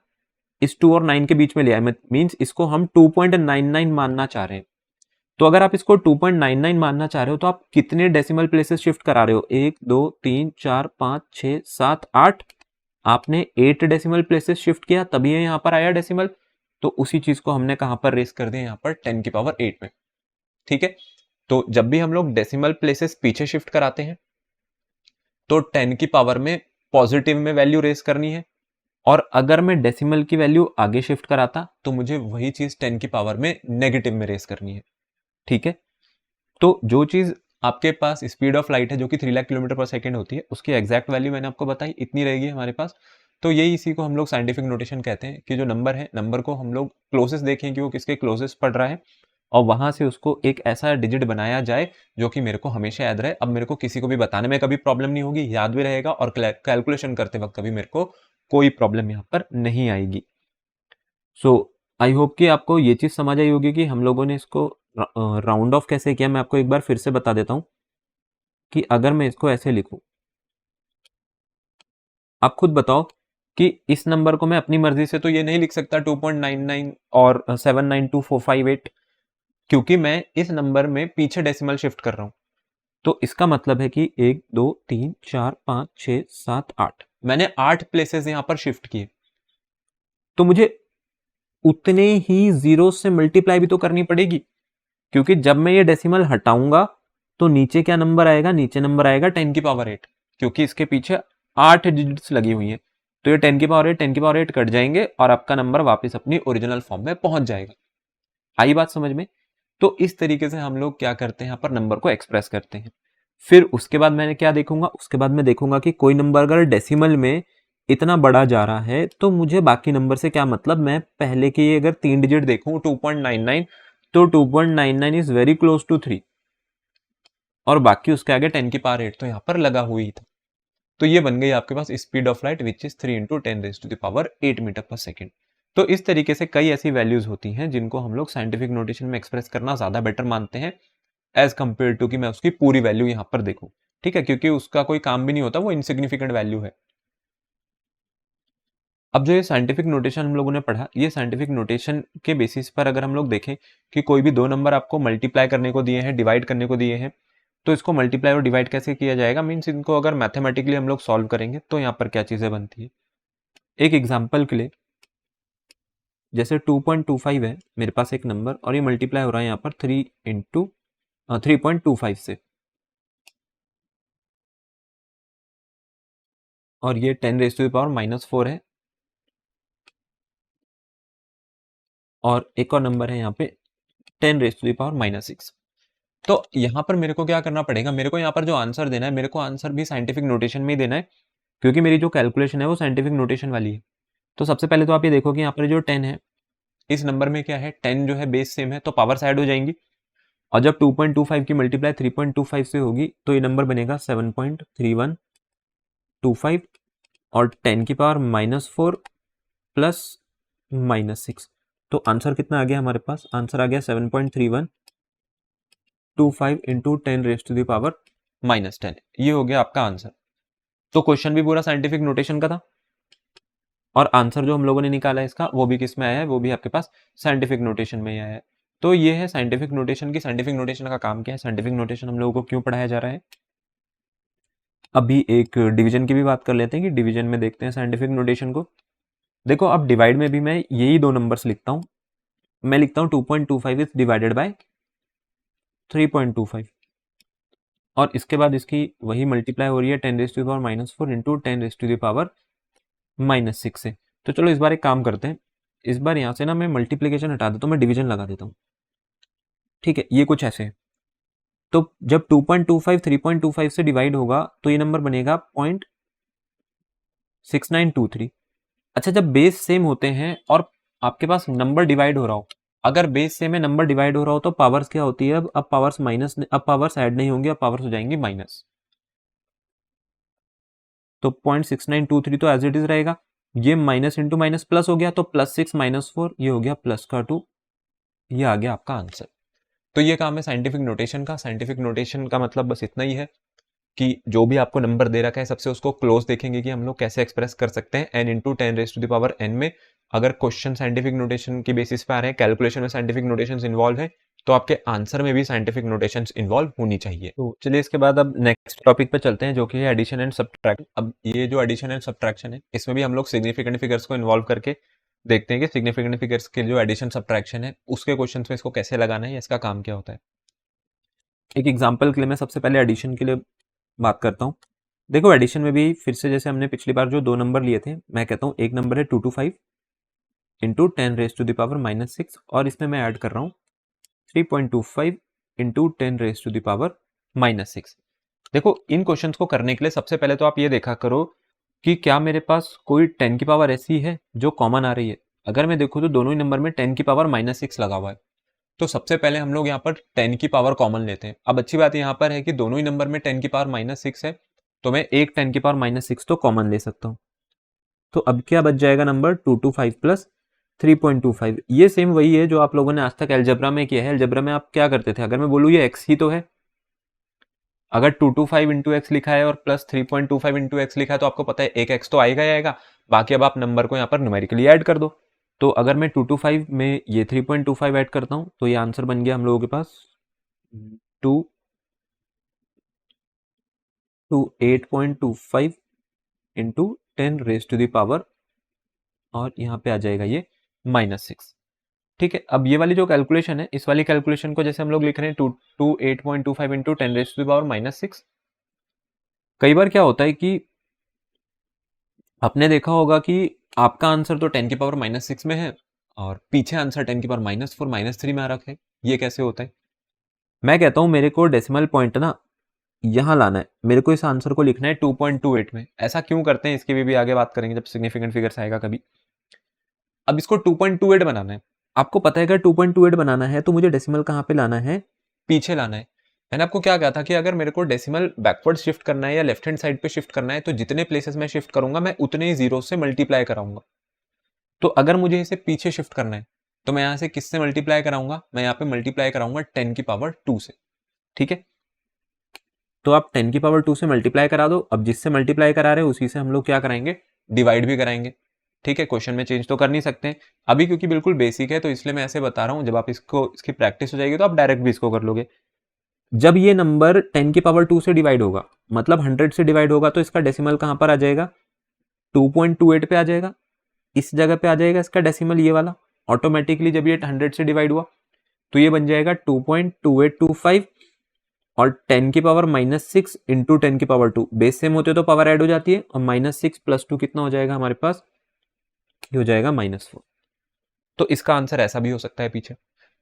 Speaker 1: इस 2 और 9 के बीच में लिया है, मींस इसको हम 2.99 मानना चाह रहे हैं। तो अगर आप इसको 2.99 मानना चाह रहे हो तो आप कितने डेसिमल प्लेसेस शिफ्ट करा रहे हो, 1 2 3 4 5 6 7 8, आपने 8 डेसिमल प्लेसेस शिफ्ट किया तभी यहां पर आया डेसिमल। तो उसी चीज को हमने कहां पर रेस कर दिया, यहां पर 10 की पावर 8 में, ठीक है। तो जब भी हम लोग डेसिमल प्लेसेस पीछे शिफ्ट कराते हैं तो 10 की पावर में पॉजिटिव में वैल्यू रेस करनी है, और अगर मैं डेसिमल की वैल्यू आगे शिफ्ट कराता तो मुझे वही चीज 10 की पावर में नेगेटिव में रेस करनी है, ठीक है। तो जो चीज आपके पास स्पीड ऑफ लाइट है जो कि 3 लाख किलोमीटर पर सेकेंड होती है, उसकी एग्जैक्ट वैल्यू मैंने आपको बताई, इतनी रहेगी हमारे पास। तो यही इसी को हम लोग साइंटिफिक नोटेशन कहते हैं कि जो नंबर है, नंबर को हम लोग क्लोजेस्ट देखें कि वो किसके क्लोजेस्ट पड़ रहा है, और वहां से उसको एक ऐसा डिजिट बनाया जाए जो कि मेरे को हमेशा याद रहे। अब मेरे को किसी को भी बताने में कभी प्रॉब्लम नहीं होगी, याद भी रहेगा, और कैलकुलेशन करते वक्त कभी मेरे को कोई प्रॉब्लम यहाँ पर नहीं आएगी। सो आई होप कि आपको ये चीज समझ आई होगी कि हम लोगों ने इसको राउंड ऑफ कैसे किया। मैं आपको एक बार फिर से बता देता हूं कि अगर मैं इसको ऐसे लिखूं, आप खुद बताओ कि इस नंबर को मैं अपनी मर्जी से तो ये नहीं लिख सकता 2.99 और 792,458, क्योंकि मैं इस नंबर में पीछे डेसिमल शिफ्ट कर रहा हूं। तो इसका मतलब है कि 1 2 3 4 5 6 7 8, मैंने 8 प्लेसेस यहां पर शिफ्ट किए। तो मुझे उतने ही जीरो से मल्टीप्लाई भी तो करनी पड़ेगी, क्योंकि जब मैं ये डेसिमल हटाऊंगा तो नीचे क्या नंबर आएगा, नीचे नंबर आएगा 10 की पावर 8, क्योंकि इसके पीछे 8 डिजिट्स लगी हुई हैं। तो ये 10 की पावर 8 10 की पावर 8 कट जाएंगे और आपका नंबर वापस अपनी ओरिजिनल फॉर्म में पहुंच जाएगा। आई बात समझ में। तो इस तरीके से हम लोग क्या करते हैं, यहाँ पर नंबर को एक्सप्रेस करते हैं। फिर उसके बाद मैंने क्या देखूंगा, उसके बाद मैं देखूंगा कि कोई नंबर अगर डेसिमल में इतना बड़ा जा रहा है तो मुझे बाकी नंबर से क्या मतलब। मैं पहले के अगर 3 डिजिट देखूं 2.99, तो 2.99 इज वेरी क्लोज टू 3, और बाकी उसके आगे 10 की पावर 8 तो यहाँ पर लगा हुई था। तो ये बन गई आपके पास speed of light which is 3 into 10⁻8 metre per second. तो इस तरीके से कई ऐसी वैल्यूज होती हैं जिनको हम लोग साइंटिफिक नोटेशन में एक्सप्रेस करना ज्यादा बेटर मानते हैं एज कंपेयर टू कि मैं उसकी पूरी वैल्यू यहाँ पर देखूं, ठीक है, क्योंकि उसका कोई काम भी नहीं होता, वो इनसिग्निफिकेंट वैल्यू है। अब जो ये साइंटिफिक नोटेशन हम लोगों ने पढ़ा, ये साइंटिफिक नोटेशन के बेसिस पर अगर हम लोग देखें कि कोई भी दो नंबर आपको मल्टीप्लाई करने को दिए हैं, डिवाइड करने को दिए हैं, तो इसको मल्टीप्लाई और डिवाइड कैसे किया जाएगा, मीन्स इनको अगर मैथमेटिकली हम लोग सॉल्व करेंगे तो यहाँ पर क्या चीज़ें बनती है। एक एग्जाम्पल के लिए, जैसे 2.25 है मेरे पास एक नंबर और ये मल्टीप्लाई हो रहा है यहाँ पर 3.25 से, और ये 10⁻⁻⁴ है, और एक और नंबर है यहाँ पे 10⁻⁻�6। तो यहाँ पर मेरे को क्या करना पड़ेगा, मेरे को यहाँ पर जो आंसर देना है, मेरे को आंसर भी साइंटिफिक नोटेशन में ही देना है, क्योंकि मेरी जो कैलकुलेशन है वो साइंटिफिक नोटेशन वाली है। तो सबसे पहले तो आप ये देखो कि यहाँ पर जो 10 है, इस नंबर में क्या है, 10 जो है बेस सेम है तो पावर्स ऐड हो जाएंगी, और जब 2.25 की मल्टीप्लाई 3.25 से होगी तो ये नंबर बनेगा 7.3125, और 10⁻⁻⁴ प्लस -6। तो आंसर कितना आ गया हमारे पास, आंसर आ गया 7.3125 इंटू 10⁻⁻10। ये हो गया आपका आंसर। तो क्वेश्चन भी पूरा साइंटिफिक नोटेशन का था, और आंसर जो हम लोगों ने निकाला है इसका, वो भी किस में आया है, वो भी आपके पास साइंटिफिक नोटेशन में ही आया है। तो ये है साइंटिफिक नोटेशन की। साइंटिफिक नोटेशन का काम क्या है, साइंटिफिक नोटेशन हम लोगों को क्यों पढ़ाया जा रहा है। अभी एक डिवीजन की भी बात कर लेते हैं कि डिवीजन में देखते हैं साइंटिफिक नोटेशन को। देखो अब डिवाइड में भी मैं यही दो नंबर्स लिखता हूँ, मैं लिखता हूँ 2.25 इज डिवाइडेड बाय 3.25, और इसके बाद इसकी वही मल्टीप्लाई हो रही है 10⁻⁻⁴ इंटू 10⁻⁻6 से। तो चलो इस बार एक काम करते हैं, इस बार यहाँ से ना मैं मल्टीप्लीकेशन हटा देता हूँ, मैं डिवीजन लगा देता हूँ। ठीक है, ये कुछ ऐसे है। तो जब 2.25 3.25 से डिवाइड होगा तो ये नंबर बनेगा 0.6923। अच्छा, जब बेस सेम होते हैं और आपके पास नंबर डिवाइड हो रहा हो, अगर बेस सेम है नंबर डिवाइड हो रहा हो, तो पावर्स क्या होती है, अब पावर्स माइनस, अब पावर्स ऐड नहीं होंगी, अब पावर्स हो जाएंगी माइनस। तो 0.6923 तो एज इट इज रहेगा, ये माइनस इंटू माइनस प्लस हो गया, तो +6 -4, ये हो गया +2, ये आ गया आपका आंसर। तो ये काम है साइंटिफिक नोटेशन का। साइंटिफिक नोटेशन का मतलब बस इतना ही है कि जो भी आपको नंबर दे रखा है, सबसे उसको क्लोज देखेंगे कि हम लोग कैसे एक्सप्रेस कर सकते हैं n इंटू 10⁻n में। अगर क्वेश्चन साइंटिफिक नोटेशन की बेसिस पे आ रहे हैं, कैलकुलेशन में साइंटिफिक नोटेशंस इन्वॉल्व है, तो आपके आंसर में भी साइंटिफिक नोटेशंस इन्वॉल्व होनी चाहिए। तो चलिए इसके बाद अब नेक्स्ट टॉपिक पे चलते हैं, जो कि है एडिशन एंड सब्ट्रैक्शन। अब ये जो एडिशन एंड सब्ट्रैक्शन है, इसमें भी हम लोग सिग्निफिकेंट फिगर्स को इन्वॉल्व करके देखते हैं कि सिग्निफिकेंट फिगर्स के जो एडिशन सब्ट्रैक्शन है, उसके क्वेश्चन में इसको कैसे लगाना है या इसका काम क्या होता है। एक एग्जाम्पल के लिए मैं सबसे पहले एडिशन के लिए बात करता हूँ। देखो एडिशन में भी फिर से जैसे हमने पिछली बार जो दो नंबर लिए थे, मैं कहता हूँ एक नंबर है 225 इंटू 10⁻⁻⁻6, और इसमें मैं ऐड कर रहा हूँ 3.25 इंटू 10⁻⁻6। देखो इन क्वेश्चंस को करने के लिए सबसे पहले तो आप ये देखा करो कि क्या मेरे पास कोई 10 की पावर ऐसी है जो कॉमन आ रही है। अगर मैं देखूँ तो दोनों ही नंबर में 10 की पावर -6 लगा हुआ है, तो सबसे पहले हम लोग यहाँ पर 10 की पावर कॉमन लेते हैं। अब अच्छी बात यहाँ पर है कि दोनों ही नंबर में 10 की पावर -6 है, तो मैं एक 10 की पावर -6 तो कॉमन ले सकता हूँ। तो अब क्या बच जाएगा नंबर 225 प्लस 3.25। ये सेम वही है जो आप लोगों ने आज तक एल्जेब्रा में किया है। एल्जेब्रा में आप क्या करते थे, अगर मैं बोलूँ ये एक्स ही तो है, अगर 225 इंटू एक्स लिखा है और प्लस 3.25 इंटू एक्स लिखा है, तो आपको पता है एक एक्स तो आएगा ही आएगा, बाकी अब आप नंबर को यहाँ पर न्यूमेरिकली ऐड कर दो। तो अगर मैं 225 में ये 3.25 ऐड करता हूँ, तो ये आंसर बन गया हम लोगों के पास 8.25 इंटू 10⁻⁻, और यहाँ पे आ जाएगा ये -6। ठीक है, अब ये वाली जो कैलकुलेशन है, इस वाली कैलकुलेशन को जैसे हम लोग लिख रहे हैं 8.25 इंटू 10⁻⁻6। कई बार क्या होता है कि आपने देखा होगा कि आपका आंसर तो 10 की पावर -6 में है और पीछे आंसर 10 की पावर -4 -3 में आ रखा है। ये कैसे होता है। मैं कहता हूं मेरे को डेसिमल पॉइंट ना यहां लाना है, मेरे को इस आंसर को लिखना है 2.28 में। ऐसा क्यों करते हैं इसकी भी आगे बात करेंगे जब सिग्निफिकेंट फिगर्स आएगा कभी। अब इसको 2.28 बनाना है, आपको पता है अगर 2.28 बनाना है तो मुझे डेसिमल कहाँ पे लाना है, पीछे लाना है। मैंने आपको क्या कहा था कि अगर मेरे को डेसिमल बैकवर्ड शिफ्ट करना है या लेफ्ट हैंड साइड पे शिफ्ट करना है, तो जितने प्लेसेस में शिफ्ट करूंगा मैं उतने ही जीरो से मल्टीप्लाई कराऊंगा। तो अगर मुझे इसे पीछे शिफ्ट करना है, तो मैं यहां से किससे मल्टीप्लाई कराऊंगा, मैं यहाँ पे मल्टीप्लाई कराऊंगा 10 की पावर 2 से। ठीक है, तो आप 10 की पावर 2 से मल्टीप्लाई करा दो। अब जिससे मल्टीप्लाई करा रहे हो उसी से हम लोग क्या कराएंगे, डिवाइड भी कराएंगे। ठीक है, क्वेश्चन में चेंज तो कर नहीं सकते हैं अभी क्योंकि बिल्कुल बेसिक है, तो इसलिए मैं ऐसे बता रहा हूँ। जब आप इसकी प्रैक्टिस हो जाएगी तो आप डायरेक्ट भी इसको कर लोगे। जब ये नंबर 10 की पावर 2 से डिवाइड होगा, मतलब 100 से डिवाइड होगा, तो इसका डेसिमल कहां पर आ जाएगा? 2.28 पे आ जाएगा। इस जगह पे आ जाएगा इसका डेसिमल, ये वाला। ऑटोमेटिकली जब ये 100 से डिवाइड हुआ तो ये बन जाएगा 2.2825 और 10 की पावर -6 इंटू 10 की पावर 2। बेस सेम होते तो पावर ऐड हो जाती है, और -6 + 2 कितना हो जाएगा हमारे पास? ये हो जाएगा -4। तो इसका आंसर ऐसा भी हो सकता है पीछे।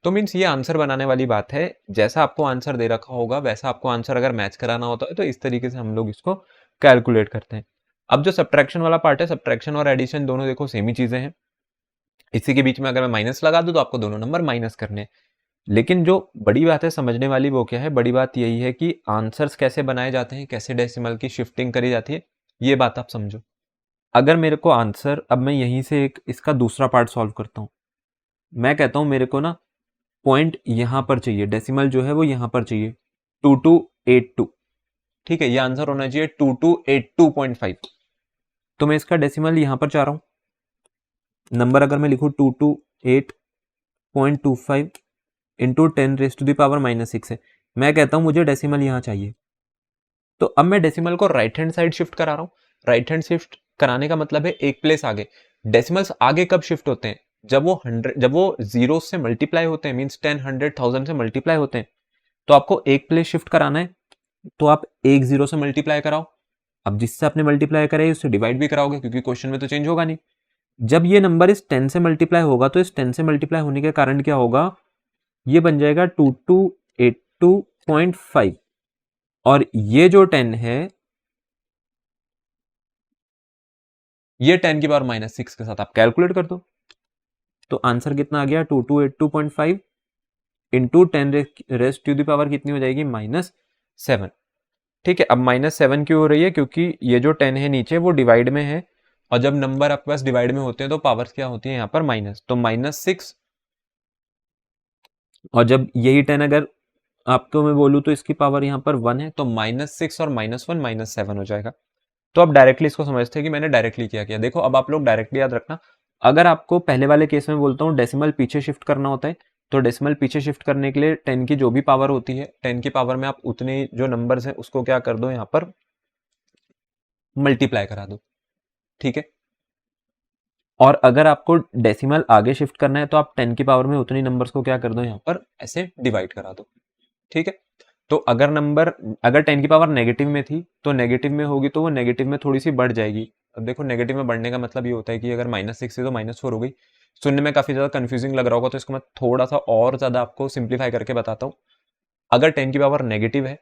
Speaker 1: तो मीन्स ये आंसर बनाने वाली बात है। जैसा आपको आंसर दे रखा होगा वैसा आपको आंसर अगर मैच कराना होता है तो इस तरीके से हम लोग इसको कैलकुलेट करते हैं। अब जो सब्ट्रैक्शन वाला पार्ट है, सब्ट्रैक्शन और एडिशन दोनों देखो सेम ही चीजें हैं। इसी के बीच में अगर मैं माइनस लगा दूं तो आपको दोनों नंबर माइनस करने हैं। लेकिन जो बड़ी बात है समझने वाली वो क्या है? बड़ी बात यही है कि आंसर्स कैसे बनाए जाते हैं, कैसे डेसिमल की शिफ्टिंग करी जाती है, ये बात आप समझो। अगर मेरे को आंसर, अब मैं यहीं से एक इसका दूसरा पार्ट सॉल्व करता हूं। मैं कहता हूं मेरे को ना पॉइंट यहां पर चाहिए, डेसिमल जो है वो यहां पर चाहिए 2282। ठीक है, ये आंसर होना चाहिए 2282.5। तो मैं इसका डेसिमल यहां पर चाह रहा हूं। नंबर अगर मैं लिखूं 228.25 इंटू 10⁻⁻6 है, मैं कहता हूं मुझे डेसिमल यहां चाहिए। तो अब मैं डेसिमल को राइट हैंड साइड शिफ्ट करा रहा हूं। राइट हैंड शिफ्ट कराने का मतलब है एक प्लेस आगे। डेसिमल्स आगे कब शिफ्ट होते हैं? जब वो जीरो से मल्टीप्लाई होते हैं, मींस 10, 100, 1000 से मल्टीप्लाई होते हैं। तो आपको एक प्लेस शिफ्ट कराना है, तो आप एक जीरो से मल्टीप्लाई कराओ। अब जिससे आपने मल्टीप्लाई कराई उससे डिवाइड भी कराओगे, क्योंकि क्वेश्चन में तो चेंज होगा नहीं। जब ये नंबर इस 10 से मल्टीप्लाई होगा तो इस 10 से मल्टीप्लाई होने के कारण क्या होगा? ये बन जाएगा 2282.5, और ये जो 10 है ये 10 की पावर -6 के साथ आप कैलकुलेट कर दो। तो आंसर कितना आ गया? 2282.5 इंटू 10⁻⁻⁻ कितनी हो जाएगी? -7। ठीक है, अब -7 क्यों हो रही है? क्योंकि ये जो 10 है नीचे वो डिवाइड में है, और जब नंबर आपके पास डिवाइड में होते हैं तो पावर्स क्या होती है यहाँ पर? माइनस। तो -6, और जब यही 10 अगर आपको मैं बोलूँ तो इसकी पावर यहाँ पर 1 है, तो -6 और -1 -7 हो जाएगा। तो अब डायरेक्टली इसको समझते हैं कि मैंने डायरेक्टली क्या किया। देखो, अब आप लोग डायरेक्टली याद रखना। अगर आपको पहले वाले केस में बोलता हूँ डेसिमल पीछे शिफ्ट करना होता है, तो डेसिमल पीछे शिफ्ट करने के लिए 10 की जो भी पावर होती है, 10 की पावर में आप उतने जो नंबर्स हैं उसको क्या कर दो, यहाँ पर मल्टीप्लाई करा दो। ठीक है, और अगर आपको डेसिमल आगे शिफ्ट करना है तो आप 10 की पावर में उतनी नंबर्स को क्या कर दो, यहाँ पर ऐसे डिवाइड करा दो। ठीक है, तो अगर 10 की पावर नेगेटिव में थी तो नेगेटिव में होगी, तो वो नेगेटिव में थोड़ी सी बढ़ जाएगी। अब देखो, नेगेटिव में बढ़ने का मतलब ये होता है कि अगर -6 है तो -4 हो गई। सुनने में काफी ज्यादा कंफ्यूजिंग लग रहा होगा, तो इसको मैं थोड़ा सा और ज्यादा आपको सिंप्लीफाई करके बताता हूँ। अगर 10 की पावर नेगेटिव है,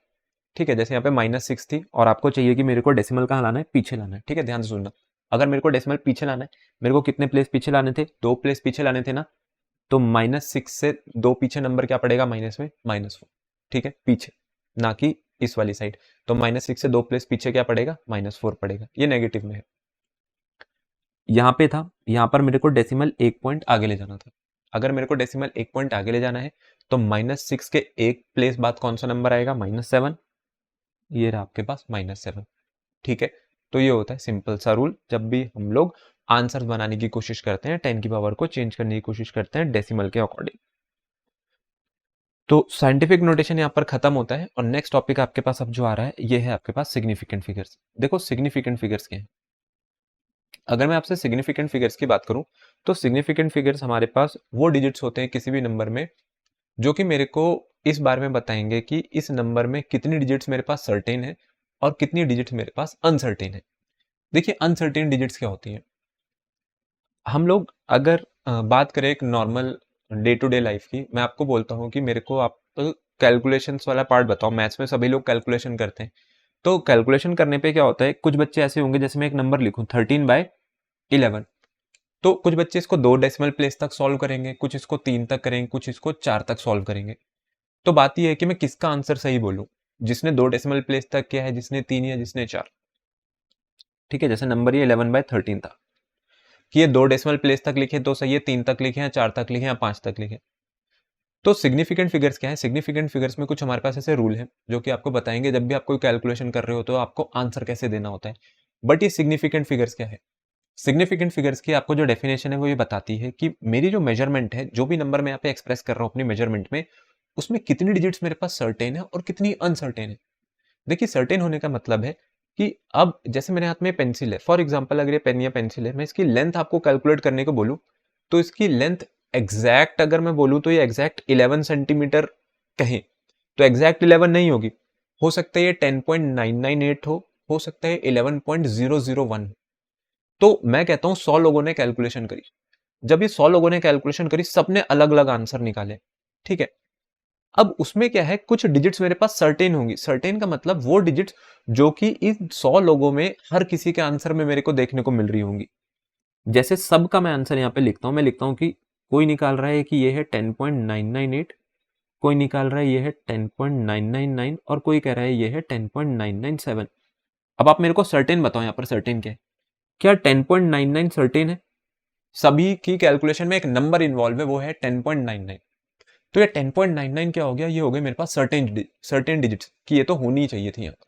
Speaker 1: ठीक है, जैसे यहाँ पे -6 थी, और आपको चाहिए कि मेरे को डेसिमल कहाँ लाना है? पीछे लाना है। ठीक है, ध्यान से सुनना। अगर मेरे को डेसिमल पीछे लाना है, मेरे को कितने प्लेस पीछे लाने थे? 2 प्लेस पीछे लाने थे ना। तो -6 से 2 पीछे नंबर क्या पड़ेगा? माइनस में -4। ठीक है, पीछे, ना कि इस वाली साइड। तो -6 से 2 प्लेस पीछे क्या पड़ेगा? -4 पड़ेगा। ये नेगेटिव में है। यहाँ पे था, यहाँ पर मेरे को डेसिमल 1 पॉइंट आगे ले जाना था। अगर मेरे को डेसिमल 1 पॉइंट आगे ले जाना है तो -6 के एक प्लेस बाद कौन सा नंबर आएगा? -7। ये रहा आपके पास -7। ठीक है, तो ये होता है सिंपल सा रूल। जब भी हम लोग आंसर बनाने की कोशिश करते हैं, 10 की पावर को चेंज करने की कोशिश करते हैं डेसिमल के अकॉर्डिंग। तो साइंटिफिक नोटेशन यहाँ पर खत्म होता है, और नेक्स्ट टॉपिक आपके पास अब जो आ रहा है ये है आपके पास सिग्निफिकेंट फिगर्स। देखो, सिग्निफिकेंट फिगर्स क्या है? अगर मैं आपसे सिग्निफिकेंट फिगर्स की बात करूं तो सिग्निफिकेंट फिगर्स हमारे पास वो डिजिट्स होते हैं किसी भी नंबर में जो कि मेरे को इस बारे में बताएंगे कि इस नंबर में कितनी डिजिट्स मेरे पास सर्टेन है और कितनी डिजिट्स मेरे पास अनसर्टेन है। देखिए, अनसर्टेन डिजिट्स क्या होती हैं? हम लोग अगर बात करें एक normal day to day life की, मैं आपको बोलता हूँ कि मेरे को आप कैलकुलेशंस वाला पार्ट बताओ। मैथ्स में सभी लोग कैलकुलेशन करते हैं, तो कैलकुलेशन करने पे क्या होता है, कुछ बच्चे ऐसे होंगे, जैसे मैं एक नंबर लिखूं 13/11, तो कुछ बच्चे इसको 2 डेसिमल प्लेस तक सॉल्व करेंगे, कुछ इसको 3 तक करेंगे, कुछ इसको 4 तक सॉल्व करेंगे। तो बात यह है कि मैं किसका आंसर सही बोलूं, जिसने 2 डेसिमल प्लेस तक किया है, जिसने 3 या जिसने 4। ठीक है, जैसे नंबर ये 11/13 था कि ये 2 डेसिमल प्लेस तक लिखे तो सही है, 3 तक लिखे या 4 तक लिखे या 5 तक लिखे। तो सिग्निफिकेंट फिगर्स क्या है? सिग्निफिकेंट फिगर्स में कुछ हमारे पास ऐसे रूल हैं जो कि आपको बताएंगे जब भी आप कोई कैलकुलेशन कर रहे हो तो आपको आंसर कैसे देना होता है। बट ये सिग्निफिकेंट फिगर्स क्या है? सिग्निफिकेंट फिगर्स की आपको जो डेफिनेशन है वो ये बताती है कि मेरी जो मेजरमेंट है, जो भी नंबर मैं यहाँ पे एक्सप्रेस कर रहा हूँ अपनी मेजरमेंट में, उसमें कितनी डिजिट्स मेरे पास सर्टेन है और कितनी अनसर्टेन है। देखिए सर्टेन होने का मतलब है कि अब जैसे मेरे हाथ में पेंसिल है, फॉर एग्जांपल अगर ये पेन या पेंसिल है, मैं इसकी लेंथ आपको कैलकुलेट करने को बोलूं तो इसकी लेंथ एग्जैक्ट अगर मैं बोलूं तो ये एग्जैक्ट 11 सेंटीमीटर कहें तो एग्जैक्ट 11 नहीं होगी, हो सकता है ये 10.998 हो सकता है 11.001। तो मैं कहता हूं 100 लोगों ने कैलकुलेशन करी, जब ये 100 लोगों ने कैलकुलेशन करी, सबने अलग अलग आंसर निकाले, ठीक है। अब उसमें क्या है, कुछ डिजिट्स मेरे पास सर्टेन होंगी। सर्टेन का मतलब वो डिजिट्स जो कि इन 100 लोगों में हर किसी के आंसर में मेरे को देखने को मिल रही होंगी। जैसे सबका मैं आंसर यहाँ पे लिखता हूँ, मैं लिखता हूँ कि कोई निकाल रहा है कि ये है 10.998, कोई निकाल रहा है ये है 10.999 और कोई कह रहा है ये है 10.997। अब आप मेरे को सर्टेन बताओ, यहाँ पर सर्टेन क्या है? क्या 10.99 सर्टेन है? सभी की कैलकुलेशन में एक नंबर इन्वॉल्व है, वो है 10.99। तो ये 10.99 क्या हो गया, ये हो गया मेरे पास सर्टेन डिजिट्स कि ये तो होनी चाहिए थी यहाँ पर।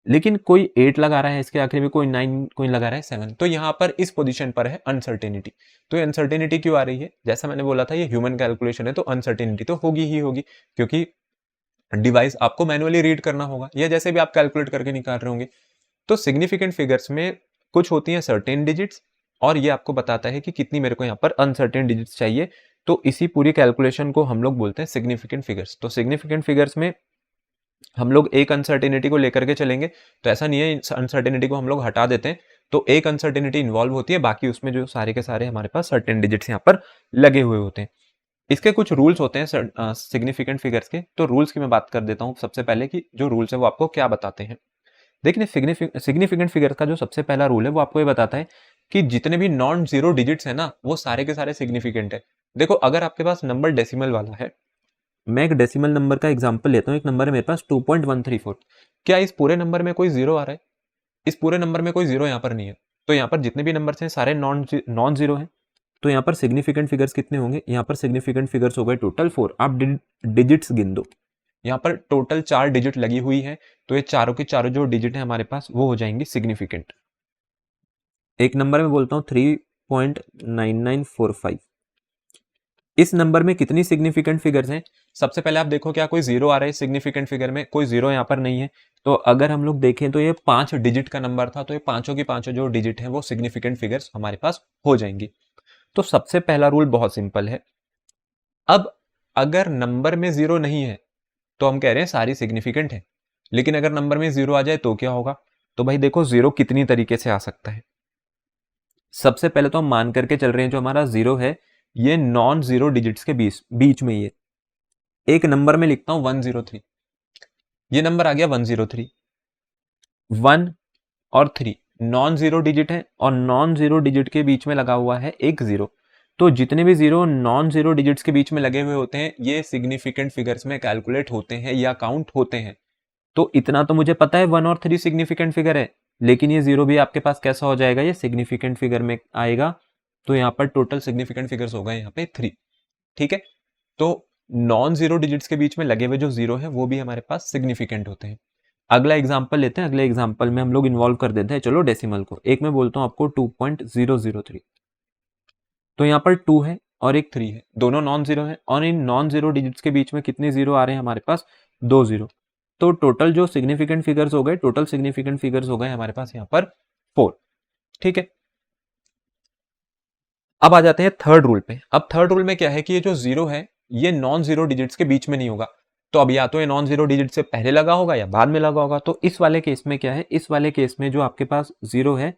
Speaker 1: लेकिन कोई 8 लगा रहा है इसके आखिर में, कोई 9, कोई लगा रहा है 7, तो यहाँ पर इस पोजीशन पर है अनसर्टेनिटी। तो ये अनसर्टेनिटी क्यों आ रही है? जैसा मैंने बोला था ये ह्यूमन कैलकुलेशन है, तो अनसर्टेनिटी तो होगी ही होगी, क्योंकि डिवाइस आपको मैनुअली रीड करना होगा या जैसे भी आप कैलकुलेट करके निकाल रहे होंगे। तो सिग्निफिकेंट फिगर्स में कुछ होती हैं सर्टेन डिजिट्स और ये आपको बताता है कि कितनी मेरे को यहाँ पर अनसर्टेन डिजिट्स चाहिए। तो इसी पूरी कैलकुलेशन को हम लोग बोलते हैं सिग्निफिकेंट फिगर्स। तो सिग्निफिकेंट फिगर्स में हम लोग एक अनसर्टेनिटी को लेकर के चलेंगे, तो ऐसा नहीं है अनसर्टेनिटी को हम लोग हटा देते हैं, तो एक अनसर्टेनिटी इन्वॉल्व होती है, बाकी उसमें जो सारे के सारे हमारे पास सर्टेन डिजिट्स यहाँ पर लगे हुए होते हैं। इसके कुछ रूल्स होते हैं सिग्निफिकेंट फिगर्स के, तो रूल्स की मैं बात कर देता हूँ सबसे पहले कि जो रूल्स है वो आपको क्या बताते हैं। देखिए सिग्निफिकेंट फिगर का जो सबसे पहला रूल है वो आपको ये बताता है कि जितने भी नॉन जीरो डिजिट्स है ना, वो सारे के सारे सिग्निफिकेंट है। देखो अगर आपके पास नंबर डेसिमल वाला है, मैं एक डेसिमल नंबर का एग्जांपल लेता हूँ, एक नंबर है मेरे पास 2.134, क्या इस पूरे नंबर में कोई जीरो आ रहा है? इस पूरे नंबर में कोई जीरो यहाँ पर नहीं है, तो यहाँ पर जितने भी नंबर्स हैं सारे नॉन जीरो हैं। तो यहाँ पर सिग्निफिकेंट फिगर्स कितने होंगे? यहाँ पर सिग्निफिकेंट फिगर्स हो गए टोटल 4। आप डिजिट्स गिन दो, यहाँ पर टोटल 4 डिजिट लगी हुई है, तो ये चारों की चारों जो डिजिट है हमारे पास वो हो जाएंगी सिग्निफिकेंट। एक नंबर में बोलता हूँ 3.9945, इस नंबर में कितनी सिग्निफिकेंट फिगर्स हैं? सबसे पहले आप देखो क्या कोई जीरो आ रहा है सिग्निफिकेंट फिगर में? कोई जीरो यहाँ पर नहीं है। तो अगर हम लोग देखें तो ये 5 डिजिट का नंबर था, तो ये पांचों की पांचों जो डिजिट है वो सिग्निफिकेंट फिगर्स हमारे पास हो जाएंगी। तो सबसे पहला रूल बहुत सिंपल है। अब अगर नंबर में जीरो नहीं है तो हम कह रहे हैं सारी सिग्निफिकेंट है, लेकिन अगर नंबर में जीरो आ जाए तो क्या होगा? तो भाई देखो जीरो कितनी तरीके से आ सकता है। सबसे पहले तो हम मान करके चल रहे हैं जो हमारा जीरो है ये नॉन जीरो डिजिट्स के बीच में ही है। एक नंबर में लिखता हूं 103, ये नंबर आ गया 103। 1 और 3 नॉन जीरो डिजिट है और नॉन जीरो डिजिट के बीच में लगा हुआ है एक जीरो। तो जितने भी जीरो नॉन जीरो डिजिट्स के बीच में लगे हुए होते हैं ये सिग्निफिकेंट फिगर्स में कैलकुलेट होते हैं या काउंट होते हैं। तो इतना तो मुझे पता है 1 और 3 सिग्निफिकेंट फिगर है, लेकिन ये जीरो भी आपके पास कैसा हो जाएगा? ये सिग्निफिकेंट फिगर में आएगा। तो यहाँ पर टोटल सिग्निफिकेंट फिगर्स हो गए यहाँ पे 3, ठीक है। तो नॉन जीरो डिजिट्स के बीच में लगे हुए जो जीरो है वो भी हमारे पास सिग्निफिकेंट होते हैं। अगला एग्जाम्पल लेते हैं, अगले एग्जाम्पल में हम लोग इन्वॉल्व कर देते हैं चलो डेसिमल को। एक मैं बोलता हूँ आपको 2.003, तो यहाँ पर 2 है और एक 3 है, दोनों नॉन जीरो है और इन नॉन जीरो डिजिट्स के बीच में कितने जीरो आ रहे हैं हमारे पास? 2 जीरो। तो टोटल जो सिग्निफिकेंट फिगर्स हो गए, टोटल सिग्निफिकेंट फिगर्स हो गए हमारे पास यहाँ पर 4, ठीक है। अब आ जाते हैं थर्ड रूल पे। अब थर्ड रूल में क्या है कि ये जो जीरो है ये नॉन जीरो डिजिट्स के बीच में नहीं होगा, तो अब या तो ये नॉन जीरो डिजिट से पहले लगा होगा या बाद में लगा होगा। तो इस वाले केस में क्या है, इस वाले केस में जो आपके पास जीरो है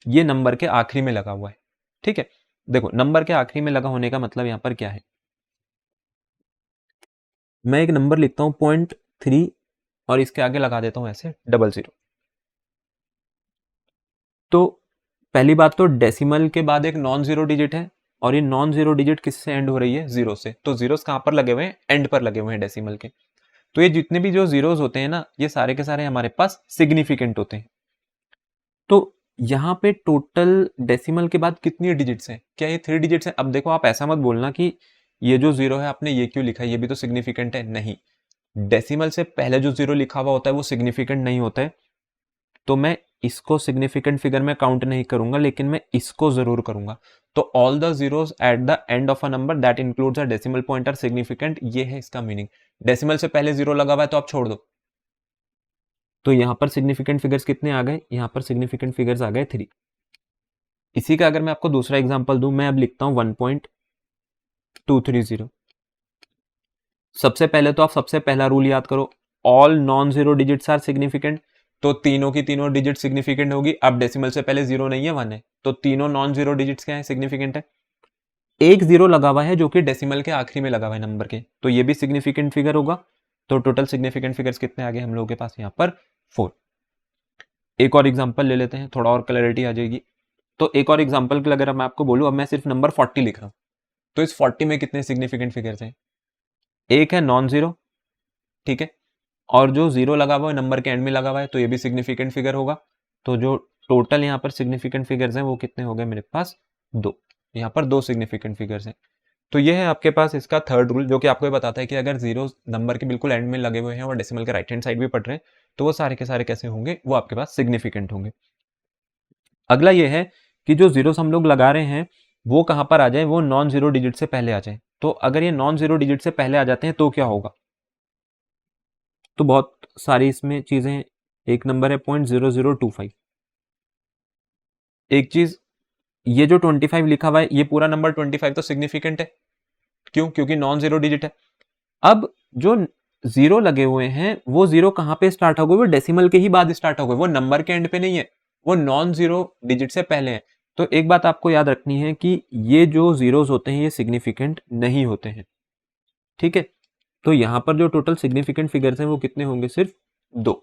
Speaker 1: ये नंबर के आखिरी में लगा हुआ है, ठीक है। देखो नंबर के आखिरी में लगा होने का मतलब यहां पर क्या है, मैं एक नंबर लिखता हूं 0.3 और इसके आगे लगा देता हूं ऐसे 00। तो पहली बात तो डेसिमल के बाद एक नॉन जीरो डिजिट है और ये नॉन जीरो डिजिट किससे एंड हो रही है? जीरो से। तो जीरोस कहां पर लगे हुए हैं? एंड पर लगे हुए हैं डेसिमल के। तो ये जितने भी जो जीरोस होते हैं ना ये सारे के सारे हमारे पास सिग्निफिकेंट होते हैं। तो यहाँ पे टोटल डेसिमल के बाद कितनी डिजिट्स हैं? क्या ये 3 डिजिट्स हैं? अब देखो आप ऐसा मत बोलना कि ये जो जीरो है आपने ये क्यों लिखा है, ये भी तो सिग्निफिकेंट है। नहीं, डेसिमल से पहले जो जीरो लिखा हुआ होता है वो सिग्निफिकेंट नहीं होता है। तो मैं इसको सिग्निफिकेंट फिगर में काउंट नहीं करूंगा, लेकिन मैं इसको जरूर करूंगा। तो all the zeros at the end of a number that includes a decimal point are significant, ये है इसका मीनिंग। डेसिमल से पहले जीरो लगा हुआ है तो आप छोड़ दो। तो यहां पर सिग्निफिकेंट फिगर्स कितने आ गए, यहां पर सिग्निफिकेंट फिगर्स आ गए 3। इसी का अगर मैं आपको दूसरा एग्जांपल दूं, मैं अब लिखता हूं 1.230। सबसे पहले तो आप सबसे पहला रूल याद करो, all non zero digits are significant. तो तीनों की तीनों डिजिट सिग्निफिकेंट होगी। अब डेसिमल से पहले जीरो नहीं है, 1 है, तो तीनों नॉन जीरो डिजिट्स क्या है, सिग्निफिकेंट है। एक जीरो लगा हुआ है जो कि डेसिमल के आखिरी में लगा हुआ है नंबर के, तो ये भी सिग्निफिकेंट फिगर होगा। तो टोटल सिग्निफिकेंट फिगर्स कितने आ गए हम लोगों के पास यहाँ पर, 4। एक और एग्जांपल ले लेते हैं, थोड़ा और क्लैरिटी आ जाएगी। तो एक और एग्जांपल के लिए अगर मैं आपको बोलूं, अब मैं सिर्फ नंबर 40 लिख रहा हूं, तो इस 40 में कितने सिग्निफिकेंट फिगर्स हैं, एक है नॉन जीरो, ठीक है, और जो जीरो लगा हुआ है नंबर के एंड में लगा हुआ है, तो ये भी सिग्निफिकेंट फिगर होगा। तो जो टोटल यहाँ पर सिग्निफिकेंट फिगर्स हैं वो कितने हो गए मेरे पास, 2। यहाँ पर 2 सिग्निफिकेंट फिगर्स हैं। तो ये है आपके पास इसका थर्ड रूल, जो कि आपको ये बताता है कि अगर जीरो नंबर के बिल्कुल एंड में लगे हुए हैं और डेसिमल के राइट हैंड साइड भी पढ़ रहे हैं, तो वो सारे के सारे कैसे होंगे, वो आपके पास सिग्निफिकेंट होंगे। अगला ये है कि जो जीरोस हम लोग लगा रहे हैं वो कहां पर आ जाए, वो नॉन जीरो डिजिट से पहले आ जाए। तो अगर ये नॉन जीरो डिजिट से पहले आ जाते हैं तो क्या होगा, तो बहुत सारी इसमें चीजें। एक नंबर है 0.0025। एक चीज, ये जो 25 लिखा हुआ है, ये पूरा नंबर 25 तो सिग्निफिकेंट है, क्यों, क्योंकि नॉन जीरो डिजिट है। अब जो जीरो लगे हुए हैं वो जीरो कहां पे स्टार्ट हो गए, वो डेसिमल के ही बाद स्टार्ट हो गए, वो नंबर के एंड पे नहीं है, वो नॉन जीरो डिजिट से पहले है। तो एक बात आपको याद रखनी है कि ये जो जीरोस होते हैं ये सिग्निफिकेंट नहीं होते हैं, ठीक है। तो यहां पर जो टोटल सिग्निफिकेंट फिगर्स हैं वो कितने होंगे, सिर्फ 2।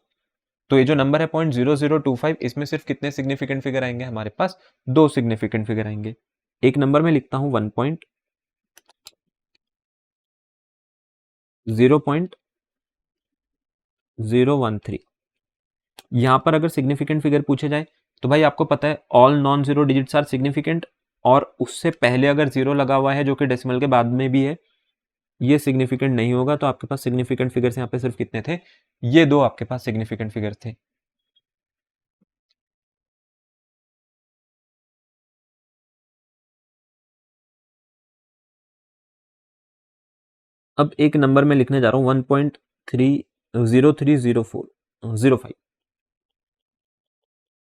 Speaker 1: तो ये जो नंबर है 0.0025, इसमें सिर्फ कितने सिग्निफिकेंट फिगर आएंगे हमारे पास, 2 सिग्निफिकेंट फिगर आएंगे। एक नंबर में लिखता हूं 0.013। यहां पर अगर सिग्निफिकेंट फिगर पूछे जाए तो भाई आपको पता है all non zero digits are significant, और उससे पहले अगर जीरो लगा हुआ है जो कि डेसिमल के बाद में भी है, ये सिग्निफिकेंट नहीं होगा। तो आपके पास सिग्निफिकेंट फिगर्स यहाँ पे सिर्फ कितने थे, ये 2 आपके पास सिग्निफिकेंट फिगर थे। अब एक नंबर में लिखने जा रहा हूं 1.3030405।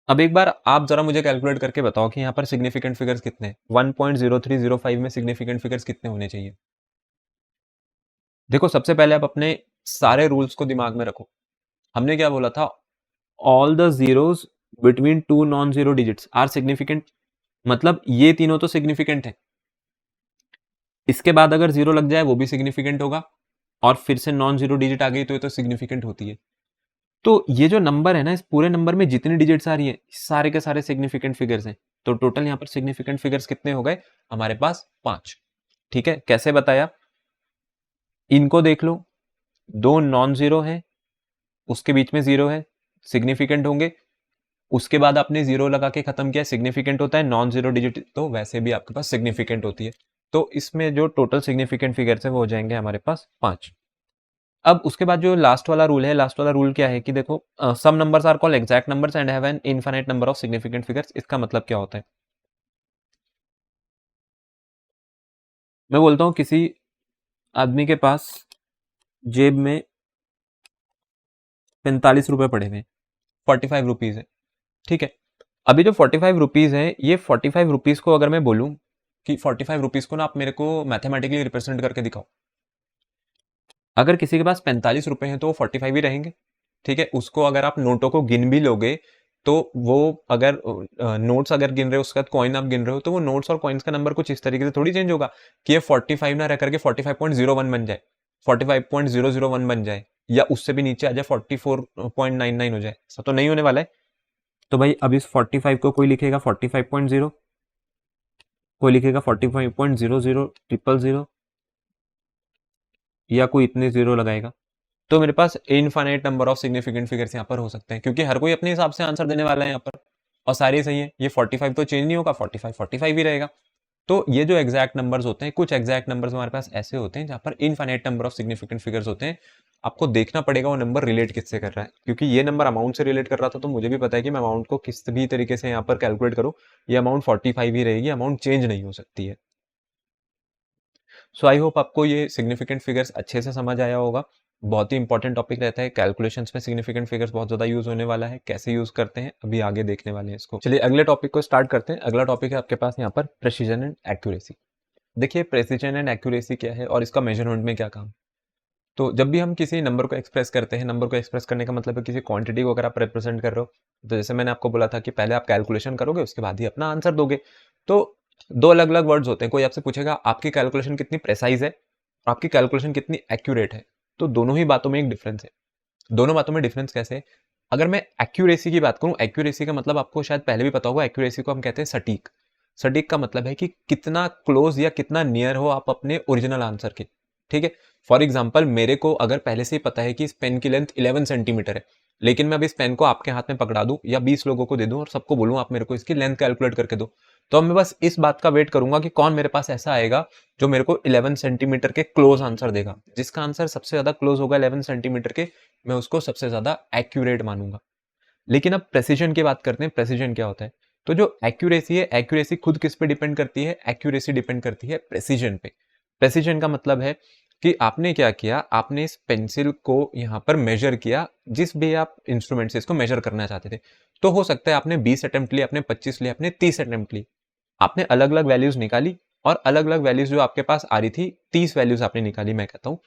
Speaker 1: अब एक बार आप जरा मुझे कैलकुलेट करके बताओ कि यहाँ पर सिग्निफिकेंट फिगर्स कितने हैं, 1.0305 में सिग्निफिकेंट फिगर्स कितने होने चाहिए। देखो सबसे पहले आप अपने सारे रूल्स को दिमाग में रखो। हमने क्या बोला था, all the zeros between two non zero digits are significant, मतलब ये तीनों तो सिग्निफिकेंट है। इसके बाद अगर जीरो लग जाए वो भी सिग्निफिकेंट होगा, और फिर से नॉन जीरो डिजिट आ गई तो ये तो सिग्निफिकेंट होती है। तो ये जो नंबर है ना, इस पूरे नंबर में जितनी डिजिट्स आ रही है सारे के सारे सिग्निफिकेंट फिगर्स हैं। तो टोटल यहाँ पर सिग्निफिकेंट फिगर्स कितने हो गए हमारे पास, 5। ठीक है, कैसे बताया, इनको देख लो, 2 नॉन जीरो है, उसके बीच में जीरो है, सिग्निफिकेंट होंगे। उसके बाद आपने जीरो लगा के खत्म किया, सिग्निफिकेंट होता है। नॉन जीरो डिजिट तो वैसे भी आपके पास सिग्निफिकेंट होती है। तो इसमें जो टोटल सिग्निफिकेंट फिगर्स है वो हो जाएंगे हमारे पास 5। अब उसके बाद जो लास्ट वाला रूल है, लास्ट वाला रूल क्या है कि देखो, some numbers are called exact numbers and have an infinite number of significant figures. इसका मतलब क्या होता है, मैं बोलता हूं किसी आदमी के पास जेब में 45 रुपए पड़े हुए, 45 रुपीज है, ठीक है। अभी जो 45 रुपीज है, ये 45 रुपीज को अगर मैं बोलूं कि 45 रुपीज को ना आप मेरे को मैथमेटिकली रिप्रेजेंट करके दिखाओ, अगर किसी के पास 45 रुपए हैं तो वो 45 ही रहेंगे, ठीक है। उसको अगर आप नोटों को गिन भी लोगे तो वो अगर नोट्स अगर गिन रहे हो उसके बाद कॉइन आप गिन रहे हो, तो वो नोट्स और कॉइन्स का नंबर कुछ इस तरीके से थोड़ी चेंज होगा कि ये 45 ना रह करके 45.01 बन जाए, 45.001 बन जाए, या उससे भी नीचे आ जाए 44.99 हो जाए, ऐसा तो नहीं होने वाला है। तो भाई अब इस 45 को कोई लिखेगा 45.0, कोई लिखेगा 45.00000, या कोई इतने जीरो लगाएगा। तो मेरे पास infinite number of significant figures यहाँ पर हो सकते हैं, क्योंकि हर कोई अपने हिसाब से आंसर देने वाला है यहाँ पर, और सारे सही है। ये 45 तो चेंज नहीं होगा, 45 45 ही रहेगा। तो ये जो एग्जैक्ट नंबर्स होते हैं, कुछ एग्जैक्ट नंबर्स हमारे पास ऐसे होते हैं जहाँ पर infinite number of significant figures होते हैं। आपको देखना पड़ेगा वो नंबर रिलेट किससे कर रहा है, क्योंकि ये नंबर अमाउंट से रिलेट कर रहा था तो मुझे भी पता है कि मैं अमाउंट को किस भी तरीके से यहाँ पर कैलकुलेट करूँ, ये अमाउंट 45 ही रहेगी, अमाउंट चेंज नहीं हो सकती है। सो आई होप आपको ये सिग्निफिकेंट फिगर्स अच्छे से समझ आया होगा। बहुत ही इंपॉर्टेंट टॉपिक रहता है कैलकुलेशंस में, सिग्निफिकेंट फिगर्स बहुत ज्यादा यूज होने वाला है। कैसे यूज करते हैं अभी आगे देखने वाले हैं इसको। चलिए अगले टॉपिक को स्टार्ट करते हैं। अगला टॉपिक है आपके पास यहाँ पर प्रेसिजन एंड एक्यूरेसी। देखिए प्रेसिजन एंड एक्यूरेसी क्या है और इसका मेजरमेंट में क्या काम। तो जब भी हम किसी नंबर को एक्सप्रेस करते हैं, नंबर को एक्सप्रेस करने का मतलब है किसी क्वांटिटी को अगर आप रिप्रेजेंट कर रहे हो, तो जैसे मैंने आपको बोला था कि पहले आप कैलकुलेशन करोगे उसके बाद ही अपना आंसर दोगे। तो दो अलग अलग वर्ड्स होते हैं। कोई आपसे पूछेगा आपकी कैलकुलेशन कितनी प्रेसाइज है, आपकी कैलकुलेशन कितनी एक्यूरेट है। तो दोनों ही बातों में एक डिफरेंस है। दोनों बातों में डिफरेंस कैसे है? अगर मैं एक्यूरेसी की बात करूं, एक्यूरेसी का मतलब आपको शायद पहले भी पता होगा, एक्यूरेसी को हम कहते हैं सटीक। सटीक का मतलब है कि कितना क्लोज या कितना नियर हो आप अपने ओरिजिनल आंसर के। ठीक है, फॉर एग्जाम्पल मेरे को अगर पहले से ही पता है कि इस पेन की लेंथ 11 सेंटीमीटर है, लेकिन मैं अब इस पेन को आपके हाथ में पकड़ा दूं या 20 लोगों को दे दूं और सबको बोलूं आप मेरे को इसकी लेंथ कैलकुलेट करके दो, तो अब मैं बस इस बात का वेट करूंगा कि कौन मेरे पास ऐसा आएगा जो मेरे को 11 सेंटीमीटर के क्लोज आंसर देगा। जिसका आंसर सबसे ज्यादा क्लोज होगा 11 सेंटीमीटर के, मैं उसको सबसे ज्यादा एक्यूरेट मानूंगा। लेकिन अब प्रेसिजन की बात करते हैं। प्रेसिजन क्या होता है? तो जो एक्यूरेसी है, एक्यूरेसी खुद किस पे डिपेंड करती है? एक्यूरेसी डिपेंड करती है प्रेसिजन पे। प्रेसिजन का मतलब है कि आपने क्या किया, आपने इस पेंसिल को यहां पर मेजर किया, जिस भी आप इंस्ट्रूमेंट से इसको मेजर करना चाहते थे। तो हो सकता है आपने 20 अटेम्प्ट लिए, आपने 25 लिए, आपने 30 अटेम्प्ट लिए, आपने अलग अलग वैल्यूज निकाली और अलग अलग वैल्यूज जो आपके पास आ रही थी, 30 वैल्यूज आपने निकाली, मैं कहता हूं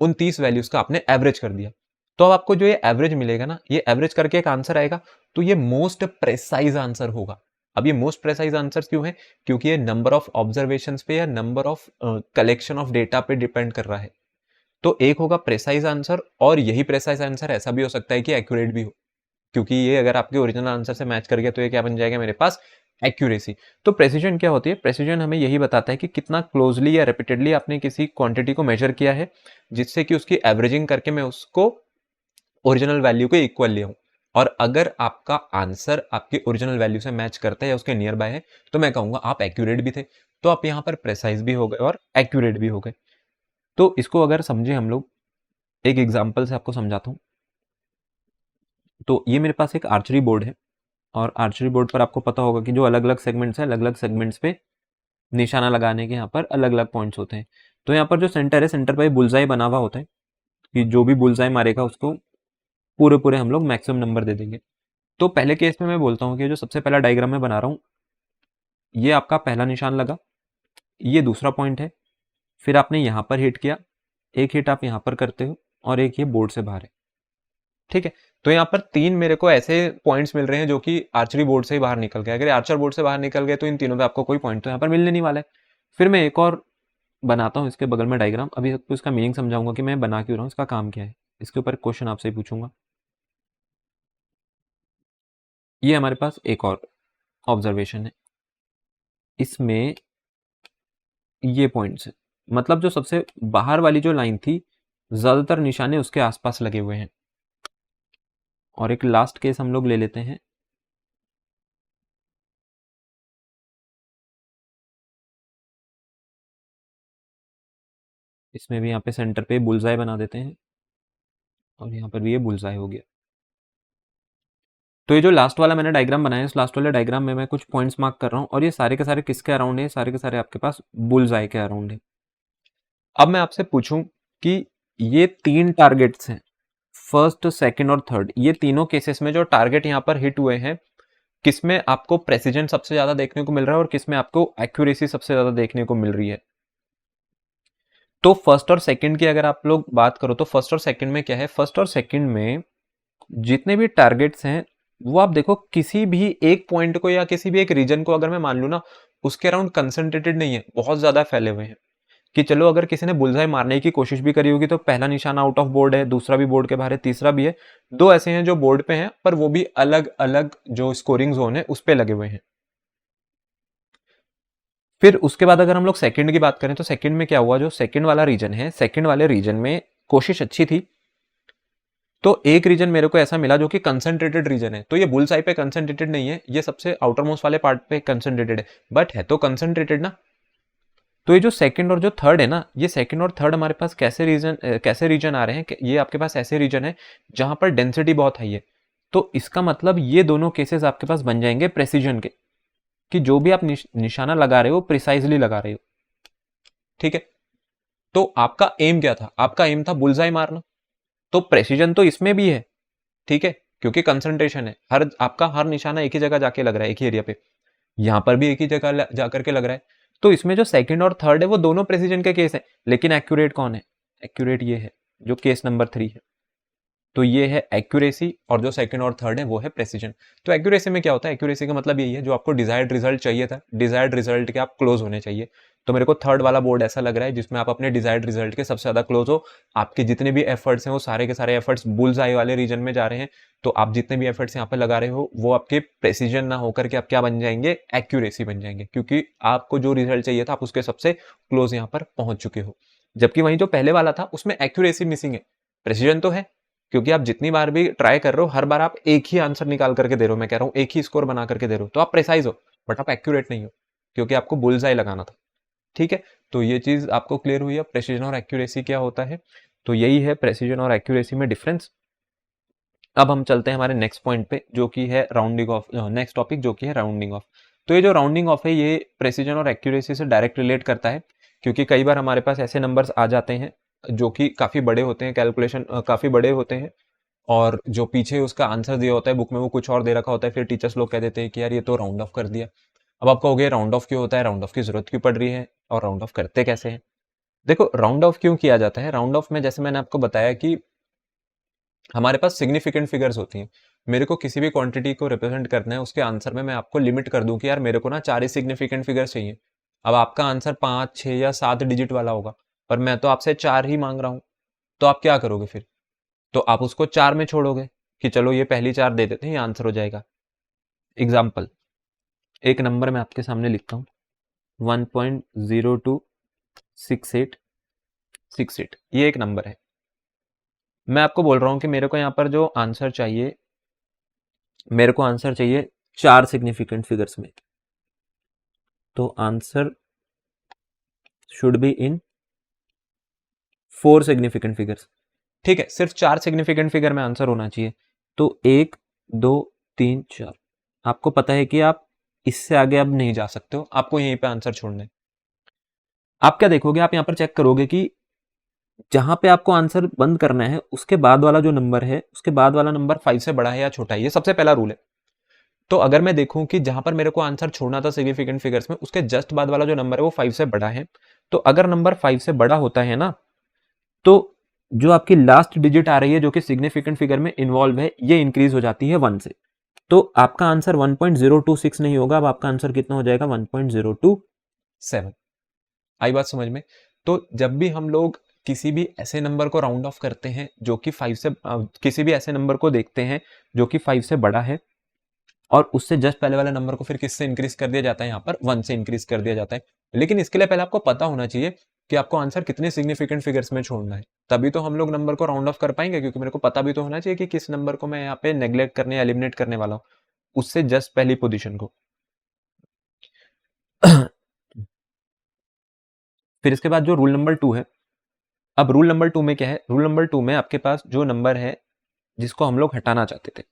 Speaker 1: उन 30 वैल्यूज का आपने एवरेज कर दिया। तो अब आपको जो ये एवरेज मिलेगा ना, ये एवरेज करके एक आंसर आएगा, तो ये मोस्ट प्रेसाइज आंसर होगा। अब ये मोस्ट प्रेसाइज आंसर क्यों है? क्योंकि ये नंबर ऑफ ऑब्जर्वेशंस पे या number of collection of data पे डिपेंड कर रहा है। तो एक होगा प्रेसाइज आंसर, और यही प्रेसाइज आंसर ऐसा भी हो सकता है कि एक्यूरेट भी हो, क्योंकि ये अगर आपके ओरिजिनल आंसर से मैच कर गया तो ये क्या बन जाएगा मेरे पास? एक्यूरेसी। तो प्रेसिजन क्या होती है? प्रेसिजन हमें यही बताता है कि कितना क्लोजली या रिपीटेडली आपने किसी क्वांटिटी को मेजर किया है, जिससे कि उसकी एवरेजिंग करके मैं उसको ओरिजिनल वैल्यू के इक्वल ले आऊं। और अगर आपका आंसर आपकी ओरिजिनल वैल्यू से मैच करता है या उसके नियर बाय है, तो मैं कहूंगा आप एक्यूरेट भी थे। तो आप यहां पर प्रेसाइज भी हो गए और एक्यूरेट भी हो गए। तो इसको अगर समझे हम लोग, एक एग्जाम्पल से आपको समझाता हूं। तो ये मेरे पास एक आर्चरी बोर्ड है, और आर्चरी बोर्ड पर आपको पता होगा कि जो अलग अलग सेगमेंट्स हैं, अलग अलग सेगमेंट्स पे निशाना लगाने के यहाँ पर अलग अलग पॉइंट्स होते हैं। तो यहाँ पर जो सेंटर है, सेंटर पर बुलजाई बना हुआ होता है कि जो भी बुलजाई मारेगा उसको पूरे पूरे हम लोग मैक्सिमम नंबर दे देंगे। तो पहले केस में मैं बोलता हूँ कि जो सबसे पहला डायग्राम मैं बना रहा हूँ, ये आपका पहला निशान लगा, ये दूसरा पॉइंट है, फिर आपने यहाँ पर हिट किया, एक हिट आप यहाँ पर करते हो, और एक ये बोर्ड से बाहर है। ठीक है, तो यहाँ पर तीन मेरे को ऐसे पॉइंट्स मिल रहे हैं जो कि आर्चरी बोर्ड से ही बाहर निकल गए। अगर आर्चर बोर्ड से बाहर निकल गए तो इन तीनों पे आपको कोई पॉइंट तो यहाँ पर मिलने नहीं वाला है। फिर मैं एक और बनाता हूँ इसके बगल में डायग्राम। अभी आपको इसका मीनिंग समझाऊंगा कि मैं बना क्यों रहा हूँ, इसका काम क्या है। इसके ऊपर क्वेश्चन आपसे ही पूछूंगा। ये हमारे पास एक और ऑब्जर्वेशन है, इसमें ये पॉइंट्स है, मतलब जो सबसे बाहर वाली जो लाइन थी, ज्यादातर निशाने उसके आसपास लगे हुए हैं। और एक लास्ट केस हम लोग ले लेते हैं। इसमें भी यहाँ पे सेंटर पे बुलजाई बना देते हैं, और यहाँ पर भी ये बुलजाई हो गया। तो ये जो लास्ट वाला मैंने डायग्राम बनाया है, इस लास्ट वाले डायग्राम में मैं कुछ पॉइंट्स मार्क कर रहा हूँ, और ये सारे के सारे किसके अराउंड है? सारे के सारे आपके पास बुलजाई के अराउंड है। अब मैं आपसे पूछूं कि ये तीन टारगेट्स हैं, फर्स्ट, सेकंड और थर्ड, ये तीनों केसेस में जो टारगेट यहाँ पर हिट हुए हैं, किसमें आपको प्रेसिजन सबसे ज्यादा देखने को मिल रहा है और किसमें आपको एक्यूरेसी सबसे ज्यादा देखने को मिल रही है? तो फर्स्ट और सेकंड की अगर आप लोग बात करो, तो फर्स्ट और सेकंड में क्या है? फर्स्ट और सेकंड में जितने भी टारगेट्स हैं, वो आप देखो किसी भी एक पॉइंट को या किसी भी एक रीजन को अगर मैं मान लू ना, उसके अराउंड कंसंट्रेटेड नहीं है, बहुत ज्यादा फैले हुए हैं। कि चलो अगर किसी ने बुलजाई मारने की कोशिश भी करी होगी तो पहला निशान आउट ऑफ बोर्ड है, दूसरा भी बोर्ड के बाहर है, तीसरा भी है, दो ऐसे हैं जो बोर्ड पे हैं पर वो भी अलग अलग जो स्कोरिंग जोन है उस पे लगे हुए हैं। फिर उसके बाद अगर हम लोग सेकंड की बात करें, तो सेकंड में क्या हुआ? जो सेकंड वाला रीजन है, सेकंड वाले रीजन में कोशिश अच्छी थी, तो एक रीजन मेरे को ऐसा मिला जो कि कंसंट्रेटेड रीजन है। तो ये बुलसाई पे कंसंट्रेटेड नहीं है, ये सबसे आउटर मोस्ट वाले पार्ट पे कंसंट्रेटेड है, बट है तो कंसंट्रेटेड ना। तो ये जो सेकंड और जो थर्ड है ना, ये सेकंड और थर्ड हमारे पास कैसे रीजन आ रहे हैं कि ये आपके पास ऐसे रीजन है जहां पर डेंसिटी बहुत हाई है। तो इसका मतलब ये दोनों केसेस आपके पास बन जाएंगे प्रेसिजन के, कि जो भी आप निशाना लगा रहे हो प्रिसाइजली लगा रहे हो। ठीक है, तो आपका एम क्या था? आपका एम था बुलजाई मारना, तो प्रेसिजन तो इसमें भी है। ठीक है, क्योंकि कंसंट्रेशन है, आपका हर निशाना एक ही जगह जाके लग रहा है, एक ही एरिया पे, यहां पर भी एक ही जगह जाकर के लग रहा है। तो इसमें जो सेकंड और थर्ड है वो दोनों प्रेसिजन के केस है, लेकिन एक्यूरेट कौन है? एक्यूरेट ये है जो केस नंबर 3 है। तो ये है एक्यूरेसी, और जो सेकंड और थर्ड है वो है प्रेसिजन। तो एक्यूरेसी में क्या होता है? एक्यूरेसी का मतलब यही है, जो आपको डिजायर्ड रिजल्ट चाहिए था, डिजायर्ड रिजल्ट के आप क्लोज होने चाहिए। तो मेरे को थर्ड वाला बोर्ड ऐसा लग रहा है जिसमें आप अपने डिजायर्ड रिजल्ट के सबसे ज्यादा क्लोज हो। आपके जितने भी एफर्ट्स हैं वो सारे के सारे एफर्ट्स बुल्स आई वाले रीजन में जा रहे हैं। तो आप जितने भी एफर्ट्स यहाँ पे लगा रहे हो वो आपके प्रेसिजन ना होकर के आप क्या बन जाएंगे? एक्यूरेसी बन जाएंगे, क्योंकि आपको जो रिजल्ट चाहिए था आप उसके सबसे क्लोज यहाँ पर पहुंच चुके हो। जबकि वहीं जो पहले वाला था उसमें एक्यूरेसी मिसिंग है, प्रेसिजन तो है, क्योंकि आप जितनी बार भी ट्राई कर रहे हो हर बार आप एक ही आंसर निकाल करके दे रहे हो। मैं कह रहा हूँ एक ही स्कोर बना करके दे रहे हो, तो आप प्रेसाइज हो, बट आप एक्यूरेट नहीं हो, क्योंकि आपको बुलजाई लगाना था। ठीक है, तो ये चीज आपको क्लियर हुई है प्रेसिजन और एक्यूरेसी क्या होता है। तो यही है प्रेसिजन और एक्यूरेसी में डिफरेंस। अब हम चलते हैं हमारे नेक्स्ट पॉइंट पे, जो कि है राउंडिंग ऑफ, नेक्स्ट टॉपिक जो कि है राउंडिंग ऑफ। तो ये जो राउंडिंग ऑफ है ये प्रेसिजन और एक्यूरेसी से डायरेक्ट रिलेट करता है, क्योंकि कई बार हमारे पास ऐसे नंबर्स आ जाते हैं जो कि काफी बड़े होते हैं, कैलकुलेशन काफी बड़े होते हैं, और जो पीछे उसका आंसर दिया होता है बुक में वो कुछ और दे रखा होता है, फिर टीचर्स लोग कह देते हैं कि यार ये तो राउंड ऑफ कर दिया। अब आप कहोगे राउंड ऑफ क्यों होता है, राउंड ऑफ की जरूरत क्यों पड़ रही है, और राउंड ऑफ करते कैसे हैं? देखो, राउंड ऑफ क्यों किया जाता है? राउंड ऑफ में जैसे मैंने आपको बताया कि हमारे पास सिग्निफिकेंट फिगर्स होती हैं। मेरे को किसी भी क्वांटिटी को रिप्रेजेंट करना है, उसके आंसर में मैं आपको लिमिट कर दूं कि यार मेरे को ना 4 ही सिग्निफिकेंट फिगर्स चाहिए। अब आपका आंसर 5, 6 या 7 डिजिट वाला होगा, पर मैं तो आपसे 4 ही मांग रहा हूं। तो आप क्या करोगे फिर? तो आप उसको 4 में छोड़ोगे कि चलो ये पहली 4 दे देते हैं, ये आंसर हो जाएगा। एग्जाम्पल, एक नंबर मैं आपके सामने लिखता हूँ, 1.026868, ये एक नंबर है। मैं आपको बोल रहा हूं कि मेरे को यहां पर जो आंसर चाहिए, मेरे को आंसर चाहिए 4 सिग्निफिकेंट फिगर्स में। तो answer should be in 4 significant figures. ठीक है, सिर्फ 4 सिग्निफिकेंट फिगर में आंसर होना चाहिए। तो 1, 2, 3, 4। आपको पता है कि आप इससे आगे अब नहीं जा सकते हो, आपको यहीं पे आंसर छोड़ना है। आप क्या देखोगे? आप यहां पर चेक करोगे कि जहां पे आपको आंसर बंद करना है उसके बाद वाला जो नंबर है, उसके बाद वाला नंबर 5 से बड़ा है या छोटा है। ये सबसे पहला रूल है। तो अगर मैं देखूं कि जहां पर मेरे को आंसर छोड़ना था सिग्निफिकेंट फिगर्स में, उसके जस्ट बाद वाला जो नंबर है वो 5 से बड़ा है, तो अगर नंबर 5 से बड़ा होता है ना, तो जो आपकी लास्ट डिजिट आ रही है जो कि सिग्निफिकेंट फिगर में इन्वॉल्व है, ये इंक्रीज हो जाती है 1 से। तो आपका आंसर 1.026 नहीं होगा, अब आपका आंसर कितना हो जाएगा? 1.027। आई बात समझ में? तो जब भी हम लोग किसी भी ऐसे नंबर को राउंड ऑफ करते हैं जो कि 5 से किसी भी ऐसे नंबर को देखते हैं जो कि 5 से बड़ा है, और उससे जस्ट पहले वाले नंबर को फिर किससे इंक्रीज कर दिया जाता है? यहाँ पर 1 से इंक्रीज कर दिया जाता है। लेकिन इसके लिए पहले आपको पता होना चाहिए कि आपको आंसर कितने सिग्निफिकेंट फिगर्स में छोड़ना है, तभी तो हम लोग नंबर को राउंड ऑफ कर पाएंगे। क्योंकि मेरे को पता भी तो होना चाहिए कि किस नंबर को मैं यहाँ पे नेग्लेक्ट करने या एलिमिनेट करने वाला हूँ, उससे जस्ट पहली पोजीशन को। फिर इसके बाद जो रूल नंबर 2 है, अब रूल नंबर 2 में क्या है? रूल नंबर 2 में आपके पास जो नंबर है जिसको हम लोग हटाना चाहते थे,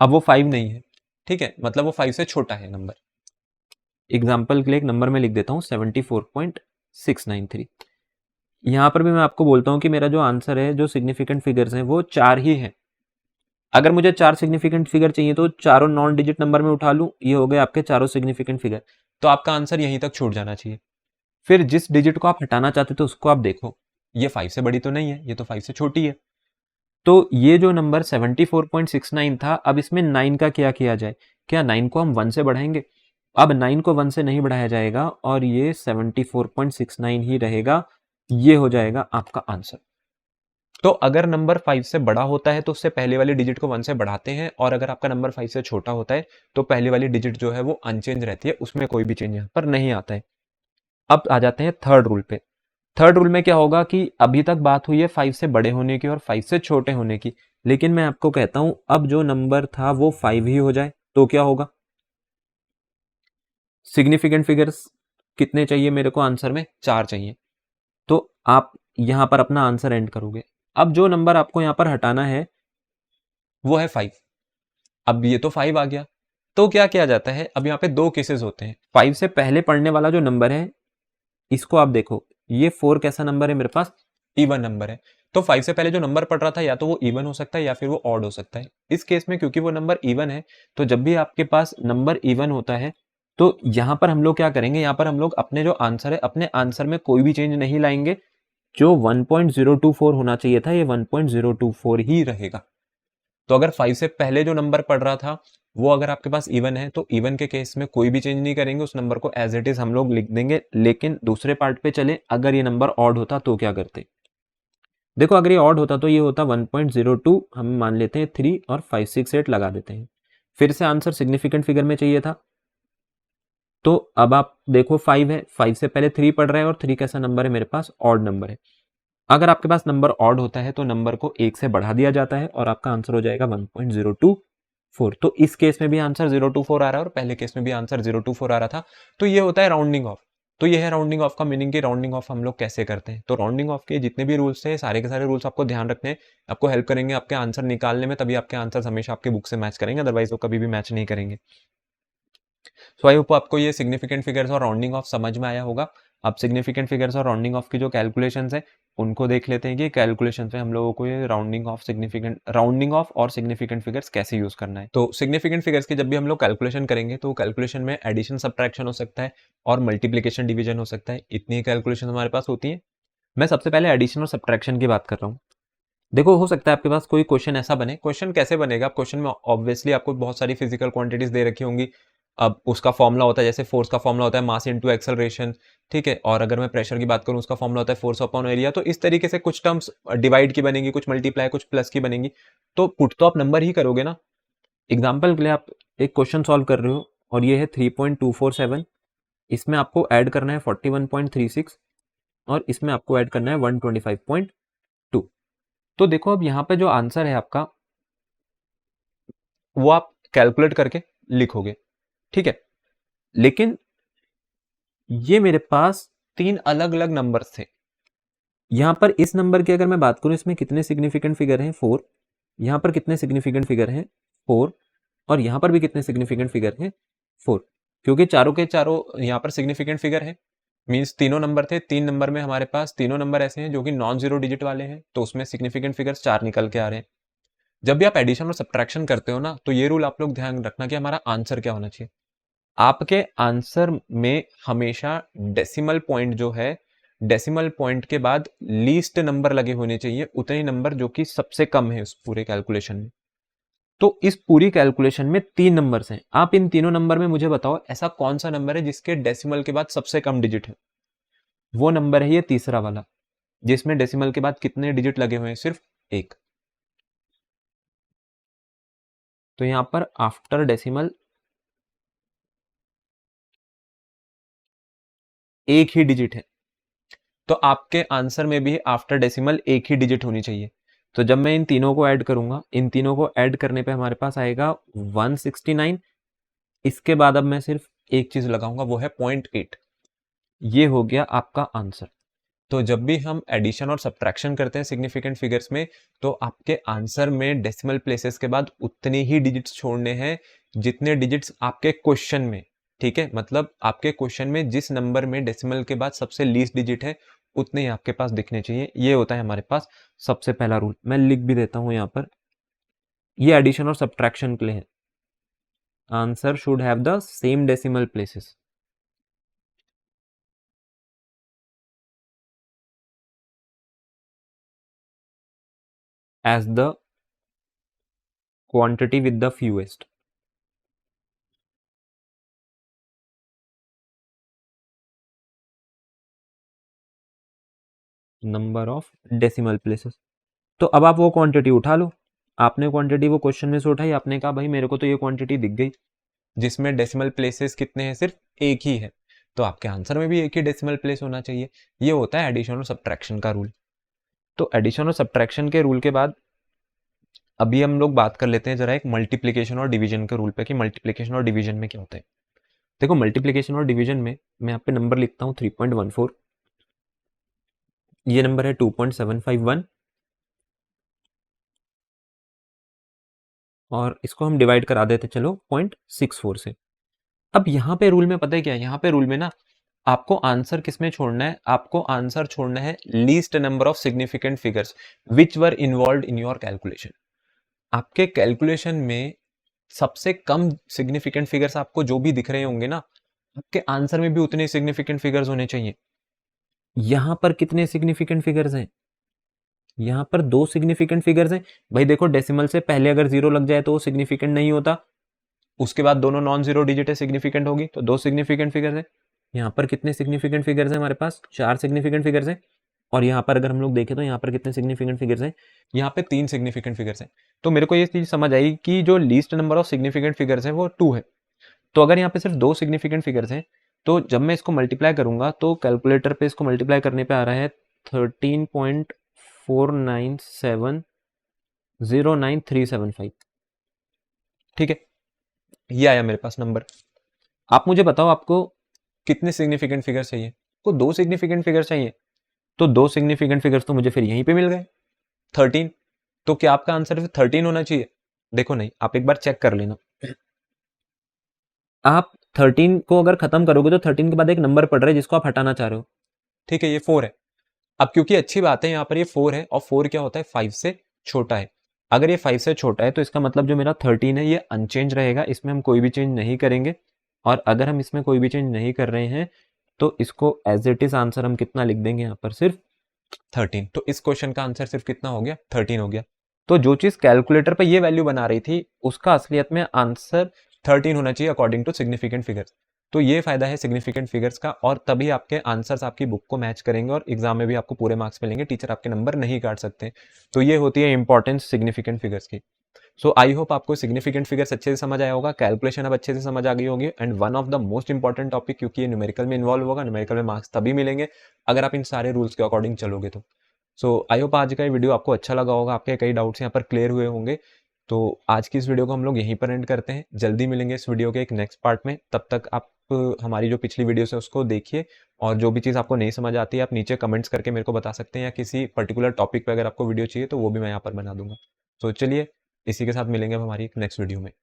Speaker 1: अब वो 5 नहीं है। ठीक है, मतलब वो 5 से छोटा है नंबर। एग्जाम्पल के लिए एक नंबर में लिख देता हूं 74.693। यहां पर भी मैं आपको बोलता हूं कि मेरा जो आंसर है, जो सिग्निफिकेंट फिगर्स हैं वो 4 ही हैं। अगर मुझे 4 सिग्निफिकेंट फिगर चाहिए तो चारों नॉन डिजिट नंबर में उठा लूं, ये हो गए आपके चारों सिग्निफिकेंट फिगर। तो आपका आंसर यहीं तक छूट जाना चाहिए। फिर जिस डिजिट को आप हटाना चाहते थे उसको आप देखो, ये 5 से बड़ी तो नहीं है, ये तो 5 से छोटी है। तो ये जो नंबर 74.69 था, अब इसमें 9 का क्या किया जाए? क्या 9 को हम 1 से बढ़ाएंगे? अब 9 को 1 से नहीं बढ़ाया जाएगा और ये 74.69 ही रहेगा। ये हो जाएगा आपका आंसर। तो अगर नंबर 5 से बड़ा होता है तो उससे पहले वाली डिजिट को 1 से बढ़ाते हैं, और अगर आपका नंबर 5 से छोटा होता है तो पहले वाली डिजिट जो है वो अनचेंज रहती है, उसमें कोई भी चेंज यहाँ पर नहीं आता है। अब आ जाते हैं थर्ड रूल पे। थर्ड रूल में क्या होगा कि अभी तक बात हुई है 5 से बड़े होने की और 5 से छोटे होने की, लेकिन मैं आपको कहता हूं अब जो नंबर था वो 5 ही हो जाए तो क्या होगा? सिग्निफिकेंट फिगर्स कितने चाहिए मेरे को आंसर में, 4 चाहिए। तो आप यहाँ पर अपना आंसर एंड करोगे। अब जो नंबर आपको यहाँ पर हटाना है वो है 5। अब ये तो 5 आ गया, तो क्या किया जाता है, अब यहाँ पे 2 केसेस होते हैं। 5 से पहले पढ़ने वाला जो नंबर है इसको आप देखो, ये 4 कैसा नंबर है मेरे पास, इवन नंबर है। तो 5 से पहले जो नंबर पढ़ रहा था या तो वो इवन हो सकता है या फिर वो ऑड हो सकता है। इस केस में क्योंकि वो नंबर इवन है, तो जब भी आपके पास नंबर इवन होता है तो यहाँ पर हम लोग क्या करेंगे, यहाँ पर हम लोग अपने जो आंसर है, अपने आंसर में कोई भी चेंज नहीं लाएंगे। जो 1.024 होना चाहिए था ये 1.024 ही रहेगा। तो अगर 5 से पहले जो नंबर पढ़ रहा था वो अगर आपके पास इवन है तो इवन के केस में कोई भी चेंज नहीं करेंगे, उस नंबर को एज इट इज हम लोग लिख देंगे। लेकिन दूसरे पार्ट पे चले, अगर ये नंबर ऑड होता तो क्या करते, देखो अगर ये ऑड होता तो ये होता 1.02, हम मान लेते हैं 3 और 5 6 8 लगा देते हैं। फिर से आंसर सिग्निफिकेंट फिगर में चाहिए था, तो अब आप देखो 5 है, 5 से पहले 3 पढ़ रहा है और 3 कैसा नंबर है मेरे पास, ऑड नंबर है। अगर आपके पास नंबर ऑड होता है तो नंबर को 1 से बढ़ा दिया जाता है और आपका आंसर हो जाएगा 1.024। तो इस केस में भी आंसर 024 आ रहा है और पहले केस में भी आंसर 024 आ रहा था। तो ये होता है राउंडिंग ऑफ। तो ये है राउंडिंग ऑफ का मीनिंग कि राउंडिंग ऑफ हम लोग कैसे करते हैं। तो राउंडिंग ऑफ के जितने भी रूल्स हैं, सारे के सारे रूल्स आपको ध्यान रखने हैं, आपको हेल्प करेंगे आपके आंसर निकालने में, तभी आपके आंसर हमेशा आपके बुक से मैच करेंगे, अदरवाइज वो कभी भी मैच नहीं करेंगे। सो आई होप आपको ये सिग्निफिकेंट फिगर्स और राउंडिंग ऑफ समझ में आया होगा। अब सिग्निफिकेंट फिगर्स और राउंडिंग ऑफ की जो कैलकुलेशंस है उनको देख लेते हैं कि कैलकुलेशन में हम लोगों को ये राउंडिंग ऑफ और सिग्निफिकेंट फिगर्स कैसे यूज करना है। तो सिग्निफिकेंट फिगर्स की जब भी हम लोग कैलकुलेशन करेंगे तो कैलकुलेशन में एडिशन सब्ट्रैक्शन हो सकता है और मल्टीप्लीकेशन डिवीजन हो सकता है। इतनी कैलकुलेशन हमारे पास होती है। मैं सबसे पहले एडिशन और सब्ट्रैक्शन की बात कर रहा हूँ। देखो हो सकता है आपके पास कोई क्वेश्चन ऐसा बने, क्वेश्चन कैसे बनेगा, क्वेश्चन में ऑब्वियसली आपको बहुत सारी फिजिकल क्वांटिटीज दे रखी होंगी। अब उसका फॉर्मूला होता है, जैसे फोर्स का फॉर्मूला होता है मास इनटू एक्सेलरेशन, ठीक है। और अगर मैं प्रेशर की बात करूं उसका फॉर्मूला होता है फोर्स अपॉन एरिया। तो इस तरीके से कुछ टर्म्स डिवाइड की बनेंगी, कुछ मल्टीप्लाई, कुछ प्लस की बनेंगी। तो पुट तो आप नंबर ही करोगे ना। एग्जाम्पल के लिए आप एक क्वेश्चन सॉल्व कर रहे हो और ये है 3.247, इसमें आपको ऐड करना है 41.36 और इसमें आपको ऐड करना है 125.2। तो देखो अब यहाँ पे जो आंसर है आपका वो आप कैलकुलेट करके लिखोगे, ठीक है। लेकिन ये मेरे पास 3 अलग अलग नंबर्स थे। यहां पर इस नंबर की अगर मैं बात करूं, इसमें कितने सिग्निफिकेंट फिगर हैं, 4। यहां पर कितने सिग्निफिकेंट फिगर हैं, 4। और यहां पर भी कितने सिग्निफिकेंट फिगर हैं, 4। क्योंकि चारों के चारों यहां पर सिग्निफिकेंट फिगर है, मींस तीनों नंबर थे। 3 नंबर में हमारे पास तीनों नंबर ऐसे हैं जो कि नॉन जीरो डिजिट वाले हैं, तो उसमें सिग्निफिकेंट फिगर्स 4 निकल के आ रहे हैं। जब भी आप एडिशन और सब्ट्रैक्शन करते हो ना, तो ये रूल आप लोग ध्यान रखना कि हमारा आंसर क्या होना चाहिए। आपके आंसर में हमेशा डेसिमल पॉइंट जो है, डेसिमल पॉइंट के बाद लीस्ट नंबर लगे होने चाहिए, उतने नंबर जो कि सबसे कम है उस पूरे कैलकुलेशन में। तो इस पूरी कैलकुलेशन में 3 नंबर्स हैं। आप इन तीनों नंबर में मुझे बताओ ऐसा कौन सा नंबर है जिसके डेसिमल के बाद सबसे कम डिजिट है। वो नंबर है ये तीसरा वाला, जिसमें डेसिमल के बाद कितने डिजिट लगे हुए हैं, सिर्फ 1। तो यहां पर आफ्टर डेसिमल एक ही डिजिट है, तो आपके आंसर में भी आफ्टर डेसिमल एक ही डिजिट होनी चाहिए। तो जब मैं इन तीनों को ऐड करूंगा, इन तीनों को ऐड करने पे हमारे पास आएगा 169। इसके बाद अब मैं सिर्फ एक चीज लगाऊंगा, वो है 0.8। ये हो गया आपका आंसर। तो जब भी हम एडिशन और सब्ट्रैक्शन करते हैं सिग्निफिकेंट फिगर्स में, तो आपके आंसर में डेसिमल प्लेसेस के बाद उतने ही डिजिट्स छोड़ने हैं जितने डिजिट्स आपके क्वेश्चन में, ठीक है। मतलब आपके क्वेश्चन में जिस नंबर में डेसिमल के बाद सबसे लीस्ट डिजिट है उतने ही आपके पास दिखने चाहिए। ये होता है हमारे पास सबसे पहला रूल। मैं लिख भी देता हूं यहां पर, ये एडिशन और सब्ट्रैक्शन के लिए है। Answer should have the same decimal places as the quantity with the fewest। Number of decimal places. तो अब आप वो क्वांटिटी उठा लो। आपने क्वांटिटी वो क्वेश्चन में से उठाई, आपने कहा भाई मेरे को तो ये क्वांटिटी दिख गई जिसमें डेसिमल प्लेसेस कितने हैं, सिर्फ एक ही है। तो आपके आंसर में भी एक ही डेसिमल प्लेस होना चाहिए। ये होता है एडिशन और सब्ट्रैक्शन का रूल। तो एडिशन और सब्ट्रैक्शन के रूल के बाद अभी हम लोग बात कर लेते हैं जरा एक मल्टीप्लिकेशन और डिवीजन के रूल पे कि मल्टीप्लिकेशन और डिवीजन में क्या होता है। देखो मल्टीप्लिकेशन और डिवीजन में मैं यहाँ पे नंबर लिखता हूँ 3.14, ये नंबर है 2.751 और इसको हम डिवाइड करा देते चलो 0.64 से। अब यहाँ पे रूल में पता है क्या है, यहाँ पे रूल में ना आपको आंसर किस में छोड़ना है, आपको आंसर छोड़ना है least number of significant figures which were involve in your calculation. आपके कैलकुलेशन में सबसे कम सिग्निफिकेंट फिगर्स आपको जो भी दिख रहे होंगे ना, आपके आंसर में भी उतने सिग्निफिकेंट फिगर्स होने चाहिए। यहां पर कितने सिग्निफिकेंट फिगर्स हैं, यहां पर 2 सिग्निफिकेंट फिगर्स हैं। भाई देखो डेसिमल से पहले अगर 0 लग जाए तो वो सिग्निफिकेंट नहीं होता, उसके बाद दोनों नॉन जीरो डिजिट है सिग्निफिकेंट होगी, तो 2 सिग्निफिकेंट फिगर्स हैं। यहाँ पर कितने सिग्निफिकेंट फिगर्स हैं हमारे पास, 4 सिग्निफिकेंट फिगर्स हैं। और यहाँ पर अगर हम लोग देखें तो यहाँ पर कितने सिग्निफिकेंट फिगर्स हैं, यहाँ पे 3 सिग्निफिकेंट फिगर्स हैं। तो मेरे को ये चीज समझ आई कि जो least number of significant figures हैं वो 2 है। तो अगर यहाँ पे सिर्फ 2 सिग्निफिकेंट फिगर्स हैं तो जब मैं इसको मल्टीप्लाई करूंगा तो कैलकुलेटर पे इसको मल्टीप्लाई करने पे आ रहा है 13.49709375। ठीक है, ये आया मेरे पास नंबर। आप मुझे बताओ आपको कितने सिग्निफिकेंट फिगर्स चाहिए, को 2 सिग्निफिकेंट फिगर्स चाहिए, तो 2 सिग्निफिकेंट फिगर्स तो मुझे फिर यहीं पे मिल गए 13। तो क्या आपका आंसर फिर 13 होना चाहिए? देखो नहीं, आप एक बार चेक कर लेना। आप 13 को अगर खत्म करोगे तो 13 के बाद एक नंबर पड़ रहा है जिसको आप हटाना चाह रहे हो। ठीक है, ये 4 है। अब क्योंकि अच्छी बात है यहाँ पर ये 4 है और 4 क्या होता है 5 से छोटा है। अगर ये 5 से छोटा है तो इसका मतलब जो मेरा 13 है ये अनचेंज रहेगा, इसमें हम कोई भी चेंज नहीं करेंगे। और अगर हम इसमें कोई भी चेंज नहीं कर रहे हैं तो इसको एज इट इज आंसर हम कितना लिख देंगे यहाँ पर, सिर्फ 13। तो इस क्वेश्चन का आंसर सिर्फ कितना हो गया, 13 हो गया। तो जो चीज कैलकुलेटर पे ये वैल्यू बना रही थी उसका असलियत में आंसर 13 होना चाहिए अकॉर्डिंग टू सिग्निफिकेंट फिगर्स। तो ये फायदा है सिग्निफिकेंट फिगर्स का, और तभी आपके आंसर्स आपकी बुक को मैच करेंगे और एग्जाम में भी आपको पूरे मार्क्स मिलेंगे, टीचर आपके नंबर नहीं काट सकते। तो ये होती है इंपॉर्टेंस सिग्निफिकेंट फिगर्स की। सो आई होप आपको सिग्निफिकेंट फिगर्स अच्छे से समझ आया होगा, कैलकुलेशन अब अच्छे से समझ आ गई होगी। And one of the most important topic, क्योंकि ये न्यूमेरिकल में इन्वॉल्व होगा, न्यूमेरिकल में मार्क्स तभी मिलेंगे अगर आप इन सारे रूल्स के अकॉर्डिंग चलोगे तो। सो आई होप आज का ये वीडियो आपको अच्छा लगा होगा, आपके कई डाउट्स यहाँ पर क्लियर हुए होंगे। तो आज की इस वीडियो को हम लोग यहीं पर एंड करते हैं, जल्दी मिलेंगे इस वीडियो के एक नेक्स्ट पार्ट में। तब तक आप हमारी जो पिछली वीडियोस है उसको देखिए, और जो भी चीज़ आपको नहीं समझ आती है आप नीचे कमेंट्स करके मेरे को बता सकते हैं, या किसी पर्टिकुलर टॉपिक पे अगर आपको वीडियो चाहिए तो वो भी मैं यहाँ पर बना दूंगा। तो चलिए, इसी के साथ मिलेंगे अब हमारी एक नेक्स्ट वीडियो में।